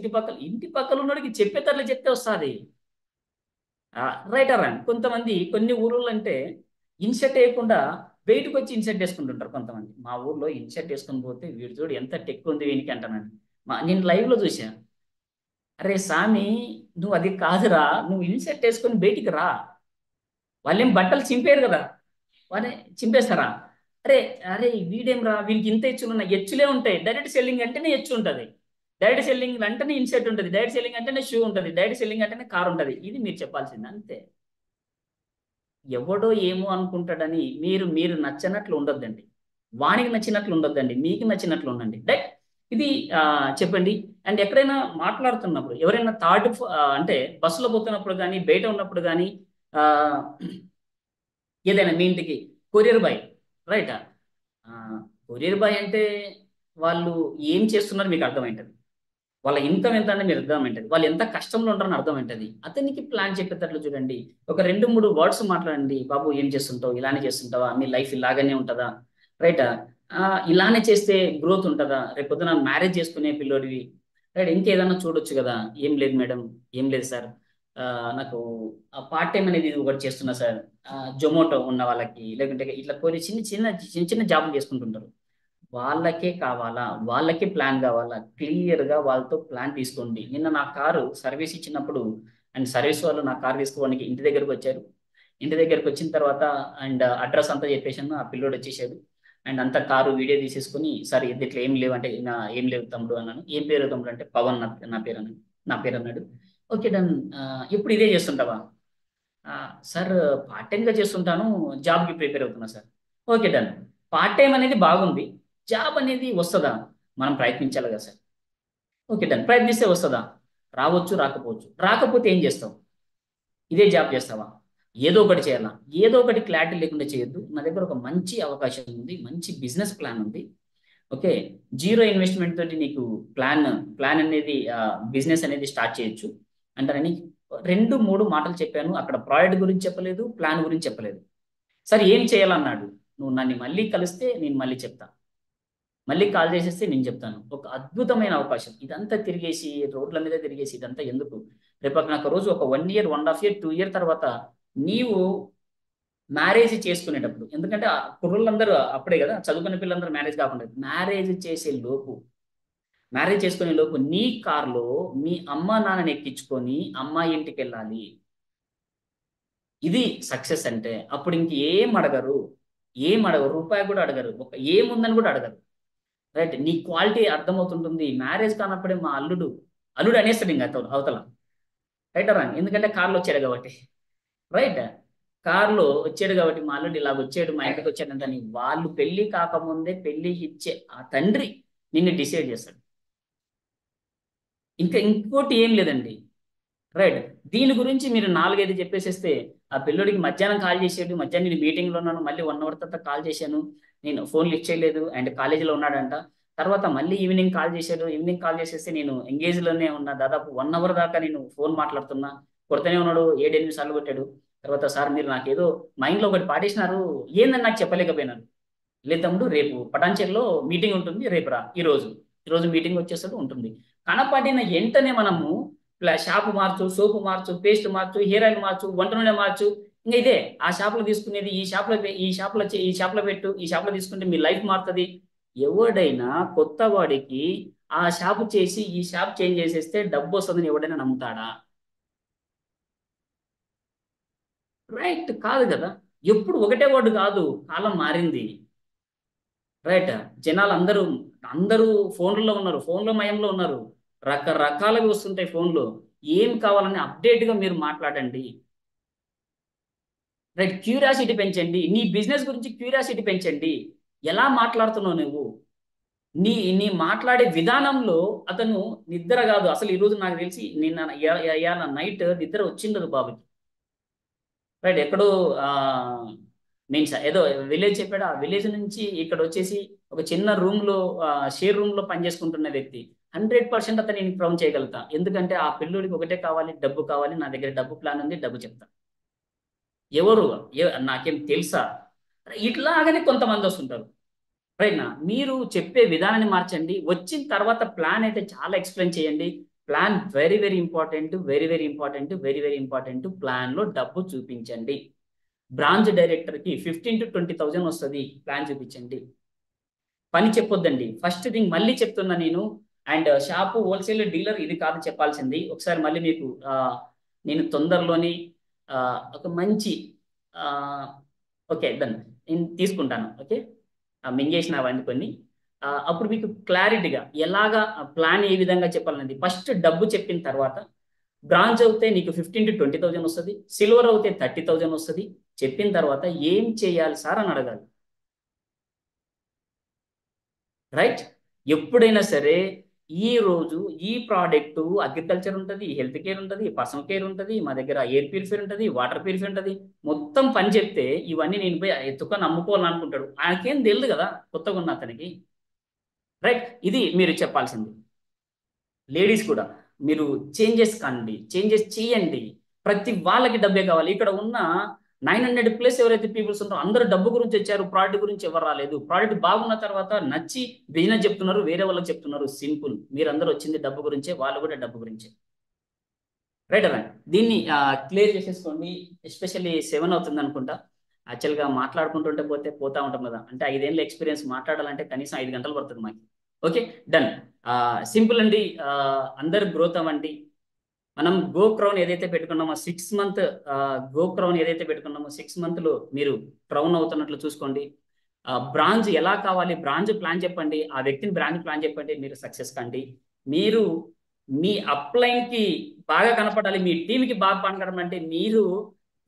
ఇంటి పక్కల ఉన్నోడికి చెప్పేటట్లు చెప్తే వస్తుంది. రైట్ అరా. కొన్ని ఊర్లలో అంటే ఇన్సెట్ వేయకుండా బయటకు వచ్చి ఇన్సెట్ వేసుకుంటుంటారు కొంతమంది. మా ఊర్లో ఇన్సెట్ వేసుకొని పోతే వీడి చూడు ఎంత టెక్ ఉంది వీనికి అంటానండి. నేను లైవ్ లో చూసా. అరే సామి, నువ్వు అది కాదురా, నువ్వు ఇన్సెట్ వేసుకొని బయటికి రా. వాళ్ళేం బట్టలు చింపేరు కదా, వాళ్ళే చింపేస్తారా? అరే అరే వీడేం రా, వీనికి ఇంత ఎచ్చులు ఉన్నాయి, ఎచ్చులే ఉంటాయి. డైరెక్ట్ సెల్లింగ్ అంటేనే ఎచ్చు ఉంటుంది, డైరెక్ట్ సెల్లింగ్ అంటేనే ఇన్సెట్ ఉంటుంది, డైరెక్ట్ సెల్లింగ్ అంటేనే షూ ఉంటుంది, డైరెక్ట్ సెల్లింగ్ అంటేనే కార్ ఉంటుంది. ఇది మీరు చెప్పాల్సింది అంతే. ఎవడో ఏమో అనుకుంటాడని మీరు నచ్చినట్లు ఉండొద్దండి, వానికి నచ్చినట్లు ఉండొద్దండి, మీకు నచ్చినట్లు ఉండండి. రైట్, ఇది చెప్పండి. అండ్ ఎక్కడైనా మాట్లాడుతున్నప్పుడు, ఎవరైనా అంటే బస్సులో పోతున్నప్పుడు కానీ, బయట ఉన్నప్పుడు కానీ, ఏదైనా మీ ఇంటికి courier boy, right, courier boy అంటే వాళ్ళు ఏం చేస్తున్నారు మీకు అర్థమైంటది. వాళ్ళ ఇన్కమ్ ఎంత అని మీరు అర్థం ఏంటది, వాళ్ళు ఎంత కష్టంలో ఉంటారని అర్థం ఏంటది. అతనికి ప్లాన్ చెప్పేటట్లు చూడండి. ఒక 2-3 వర్డ్స్ మాట్లాడండి. బాబు ఏం చేస్తుంటావు, ఇలానే చేస్తుంటావా, మీ లైఫ్ ఇలాగనే ఉంటుందా, రైట్, ఇలానే చేస్తే గ్రోత్ ఉంటుందా, రేపు పొద్దున మ్యారేజ్ చేసుకునే పిల్లోడివి, రైట్, ఇంకేదన్నా చూడొచ్చు కదా. ఏం లేదు మేడం, ఏం లేదు సార్, ఆ, నాకు పార్ట్ టైం అనేది ఒకటి చేస్తున్నా సార్, జొమాటో ఉన్న వాళ్ళకి, లేకుంటే ఇట్లా కొన్ని చిన్న చిన్న చిన్న చిన్న జాబులు చేసుకుంటుంటారు. వాళ్ళకే కావాలా, వాళ్ళకే ప్లాన్ కావాలా, క్లియర్ గా వాళ్ళతో ప్లాన్ తీసుకోండి. నిన్న నా కారు సర్వీస్ ఇచ్చినప్పుడు అండ్ సర్వీస్ వాళ్ళు నా కారు తీసుకోవడానికి ఇంటి దగ్గరకు వచ్చారు. ఇంటి దగ్గరకు వచ్చిన తర్వాత అండ్ అడ్రస్ అంతా చెప్పేసాను. ఆ పిల్లోడు వచ్చేసాడు అండ్ అంతా కారు వీడియో తీసేసుకుని, సార్ ఇది ఇట్లా ఏం లేవు అంటే, నా ఏం లేవు తమ్ముడు అన్నాను. ఏం పేరు తమ్ముడు అంటే, పవన్ నా పేరు అన్నాడు. నా పేరు అన్నాడు. ఓకే డన్, ఇప్పుడు ఇదే చేస్తుంటావా, ఆ, సార్ పార్ట్ టైంగా చేస్తుంటాను, జాబ్కి ప్రిపేర్ అవుతున్నా sir. Okay done, part time అనేది బాగుంది, జాబ్ అనేది వస్తుందా, మనం ప్రయత్నించాలి కదా సార్. ఓకే డన్, ప్రయత్నిస్తే వస్తుందా, రావచ్చు రాకపోవచ్చు, రాకపోతే ఏం చేస్తావు, ఇదే జాబ్ చేస్తావా, ఏదో ఒకటి చేయాలా, ఏదో ఒకటి క్లారిటీ లేకుండా చేయొద్దు. నా దగ్గర ఒక మంచి అవకాశం ఉంది, మంచి బిజినెస్ ప్లాన్ ఉంది, ఓకే, జీరో ఇన్వెస్ట్మెంట్ తోటి నీకు ప్లాన్ ప్లాన్ అనేది బిజినెస్ అనేది స్టార్ట్ చేయొచ్చు అంటారని 2-3 మాటలు చెప్పాను. అక్కడ ప్రాడక్ట్ గురించి చెప్పలేదు, ప్లాన్ గురించి చెప్పలేదు. సరే ఏం చేయాలన్నాడు. నువ్వు నన్ను మళ్ళీ కలిస్తే నేను మళ్ళీ చెప్తా, మళ్ళీ కాల్ చేసేస్తే నేను చెప్తాను. ఒక అద్భుతమైన అవకాశం, ఇదంతా తిరిగేసి రోడ్ల మీద తిరిగేసి ఇదంతా ఎందుకు. రేపు నాకు రోజు ఒక 1 ఇయర్, 1.5 ఇయర్, 2 ఇయర్ తర్వాత నీవు మ్యారేజ్ చేసుకునేటప్పుడు, ఎందుకంటే ఆ కుర్రోళ్ళందరూ అప్పుడే కదా, చదువుకునే పిల్లలందరూ మ్యారేజ్ కాకుండా, మ్యారేజ్ చేసుకునే లోపు నీ కార్లో మీ అమ్మ నాన్నని ఎక్కించుకొని అమ్మాయి ఇంటికి వెళ్ళాలి. ఇది సక్సెస్ అంటే. అప్పుడు ఇంక ఏం అడగరు, రూపాయి కూడా అడగరు, ఒక ఏముందని కూడా అడగరు, రైట్. నీ క్వాలిటీ అర్థమవుతుంటుంది. మ్యారేజ్ కానప్పుడే మా అల్లుడు అల్లుడు అనేస్తాడు ఇంకా అవతల, రైట్ రా, ఎందుకంటే కార్లో వచ్చాడు కాబట్టి, రైట్, కార్లో వచ్చాడు కాబట్టి మా అల్లుడు ఇలా వచ్చాడు, మా ఇంటికి వచ్చాడంటే వాళ్ళు పెళ్లి కాకముందే పెళ్లి ఇచ్చే ఆ తండ్రి నిన్ను డిసైడ్ చేస్తాడు. ఇంకా ఇంకోటి ఏం లేదండి, రైట్. దీని గురించి మీరు 4-5 చెప్పేసేస్తే, ఆ పిల్లోడికి మధ్యాహ్నం కాల్ చేసాడు, మధ్యాహ్నం నేను మీటింగ్లో ఉన్నాను, మళ్ళీ 1 అవర్ తర్వాత కాల్ చేశాను, నేను ఫోన్ లిఫ్ట్ చేయలేదు అండ్ కాలేజీలో ఉన్నాడంట. తర్వాత మళ్ళీ ఈవినింగ్ కాల్ చేశాడు, ఈవినింగ్ కాల్ చేసేస్తే నేను ఎంగేజ్లోనే ఉన్నా, దాదాపు 1 అవర్ దాకా నేను ఫోన్ మాట్లాడుతున్నా, కొడుతూనే ఉన్నాడు, 7-8 సార్లు కొట్టాడు. తర్వాత సార్ మీరు నాకేదో మైండ్లో ఒకటి పాడేసినారు, ఏందని నాకు చెప్పలేకపోయినారు. లేదు తమ్ముడు, రేపు పటాన్చెరులో మీటింగ్ ఉంటుంది, రేపు రా, ఈరోజు మీటింగ్ వచ్చేసరికి ఉంటుంది. కనపడిన వెంటనే మనము షాపు మార్చు, సోపు మార్చు, పేస్ట్ మార్చు, హెయిర్ ఆయిల్ మార్చు, వంట నూనె మార్చు, ఇంకా ఇదే ఆ షాపులో తీసుకునేది, ఈ షాపులో పెట్టు, ఈ షాపులో తీసుకుంటే మీ లైఫ్ మారుతుంది. ఎవడైనా కొత్త వాడికి ఆ షాపు చేసి ఈ షాప్ చేంజ్ చేసేస్తే డబ్బు వస్తుందని ఎవడైనా నమ్ముతాడా, రైట్ కాదు కదా. ఎప్పుడు ఒకటే వాడు కాదు, కాలం మారింది, రైట్. జనాలు అందరూ ఫోన్లలో ఉన్నారు, ఫోన్లో మయంలో ఉన్నారు, రకరకాలుగా వస్తుంటాయి ఫోన్లో. ఏం కావాలని అప్డేట్గా మీరు మాట్లాడండి, రైట్. క్యూరియాసిటీ పెంచండి, నీ బిజినెస్ గురించి క్యూరియాసిటీ పెంచండి. ఎలా మాట్లాడుతున్నావు నువ్వు, నీ మాట్లాడే విధానంలో అతను నిద్ర కాదు అసలు. ఈరోజు నాకు తెలిసి ఇవాళ నైట్ నిద్ర వచ్చిండదు బాబుకి, రైట్. ఎక్కడో మీన్స్ ఏదో విలేజ్ చెప్పాడు, ఆ విలేజ్ నుంచి ఇక్కడ వచ్చేసి ఒక చిన్న రూమ్లో, షేర్ రూమ్లో పనిచేసుకుంటున్న వ్యక్తి 100% అతను నేను ప్రౌన్ చేయగలుగుతా. ఎందుకంటే ఆ పిల్లోడికి ఒకటే కావాలి, డబ్బు కావాలి, నా దగ్గర డబ్బు ప్లాన్ ఉంది, డబ్బు చెప్తా. ఎవరు నాకేం తెలుసా, ఇట్లాగనే కొంతమంది వస్తుంటారు, రైట్ నా. మీరు చెప్పే విధానాన్ని మార్చండి, వచ్చిన తర్వాత ప్లాన్ అయితే చాలా ఎక్స్ప్లెయిన్ చేయండి. Plan very very important, very very important, very very important. ప్లాన్లో డబ్బు చూపించండి. బ్రాంచ్ డైరెక్టర్కి 15,000 to 20,000 వస్తుంది, ప్లాన్ చూపించండి. పని చెప్పొద్దండి. ఫస్ట్ థింగ్ మళ్ళీ చెప్తున్నా నేను, అండ్ షాపు హోల్సేల్ డీలర్ ఇది కాదు చెప్పాల్సింది. ఒకసారి మళ్ళీ మీకు నేను తొందరలోని ఒక మంచి ఓకే డన్ నేను తీసుకుంటాను, ఓకే, మింగేసిన అవన్నీ కొన్ని. అప్పుడు మీకు క్లారిటీగా ఎలాగా ప్లాన్ ఏ విధంగా చెప్పాలనేది. ఫస్ట్ డబ్బు చెప్పిన తర్వాత, బ్రాంచ్ అవుతే నీకు 15,000 to 20,000 వస్తుంది, సిల్వర్ అవుతే 30,000 వస్తుంది. చెప్పిన తర్వాత ఏం చేయాలి సార్ అని అడగాలి, రైట్. ఎప్పుడైనా సరే ఈ రోజు ఈ ప్రోడక్ట్ అగ్రికల్చర్ ఉంటుంది, హెల్త్ కేర్ ఉంటుంది, పర్సనల్ కేర్ ఉంటుంది, మా దగ్గర ఎయిర్ ప్యూరిఫైర్ ఉంటుంది, వాటర్ ప్యూరిఫైర్ ఉంటుంది. మొత్తం పని చెప్తే ఇవన్నీ నేను పోయి ఎత్తుకొని అమ్ముకోవాలనుకుంటాడు, ఆయనకేం తెలియదు కదా కొత్తగా ఉన్న అతనికి, రైట్. ఇది మీరు చెప్పాల్సింది. లేడీస్ కూడా మీరు చేంజెస్ కండి, చేంజెస్ చేయండి. ప్రతి వాళ్ళకి డబ్బే కావాలి. ఇక్కడ ఉన్న 900+ ఎవరైతే పీపుల్స్ ఉన్నారో అందరూ డబ్బు గురించి వచ్చారు, ప్రోడక్ట్ గురించి ఎవరు రాలేదు. ప్రోడక్ట్ బాగున్న తర్వాత నచ్చి బిజినెస్ చెప్తున్నారు, వేరే వాళ్ళకి చెప్తున్నారు. సింపుల్. మీరందరూ వచ్చింది డబ్బు గురించే, వాళ్ళు కూడా డబ్బు గురించే. రైట్ అలా దీన్ని క్లియర్ చేసేసుకోండి. ఎస్పెషల్లీ 7 అవుతుంది అనుకుంటా. యాక్చువల్గా మాట్లాడుకుంటుంటే పోతా ఉంటాం కదా, అంటే 5 ఏళ్ళ ఎక్స్పీరియన్స్ మాట్లాడాలంటే కనీసం 5 గంటలు పడుతుంది మాకు. Okay, done. సింపుల్ అండి. అందరు గ్రోత్ అవ్వండి. మనం గో క్రౌన్ ఏదైతే పెట్టుకున్నామో 6 మంత్, గో క్రౌన్ ఏదైతే పెట్టుకున్నామో 6 మంత్లో మీరు క్రౌన్ అవుతున్నట్లు చూసుకోండి. బ్రాంజ్ ఎలా కావాలి, బ్రాంజ్ ప్లాన్ చెప్పండి, ఆ వ్యక్తిని బ్రాంజ్ ప్లాన్ చెప్పండి, మీరు సక్సెస్ కండి. మీరు మీ అప్లైన్ కి బాగా కనపడాలి, మీ టీంకి బాగా కనపడాలంటే మీరు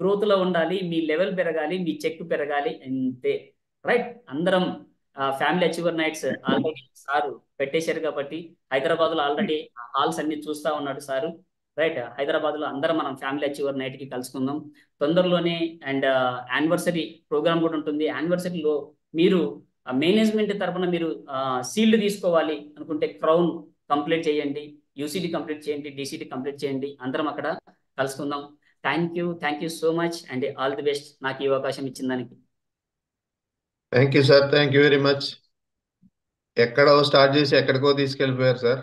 గ్రోత్ లో ఉండాలి, మీ లెవెల్ పెరగాలి, మీ చెక్ పెరగాలి, అంతే. రైట్. అందరం family achiever nights already sir పెట్టేశారు కాబట్టి హైదరాబాద్ లో ఆల్రెడీ హాల్స్ అన్ని చూస్తా ఉన్నాడు సారు. రైట్. హైదరాబాద్ లో అందరం మనం ఫ్యామిలీ అచీవర్ నైట్ కి కలుసుకుందాం తొందరలోనే. అండ్ యానివర్సరీ ప్రోగ్రామ్ కూడా ఉంటుంది. యానివర్సరీలో మీరు మేనేజ్మెంట్ తరఫున మీరు సీల్డ్ తీసుకోవాలి అనుకుంటే క్రౌన్ కంప్లీట్ చేయండి, యూసీడీ కంప్లీట్ చేయండి, డీసీడీ కంప్లీట్ చేయండి. అందరం అక్కడ కలుసుకుందాం. Thank you so much and all the best నాకు ఈ అవకాశం ఇచ్చిన దానికి. Thank you sir, thank you very much. ఎక్కడో స్టార్ట్ చేసి ఎక్కడికో తీసుకెళ్ళిపోయారు సార్.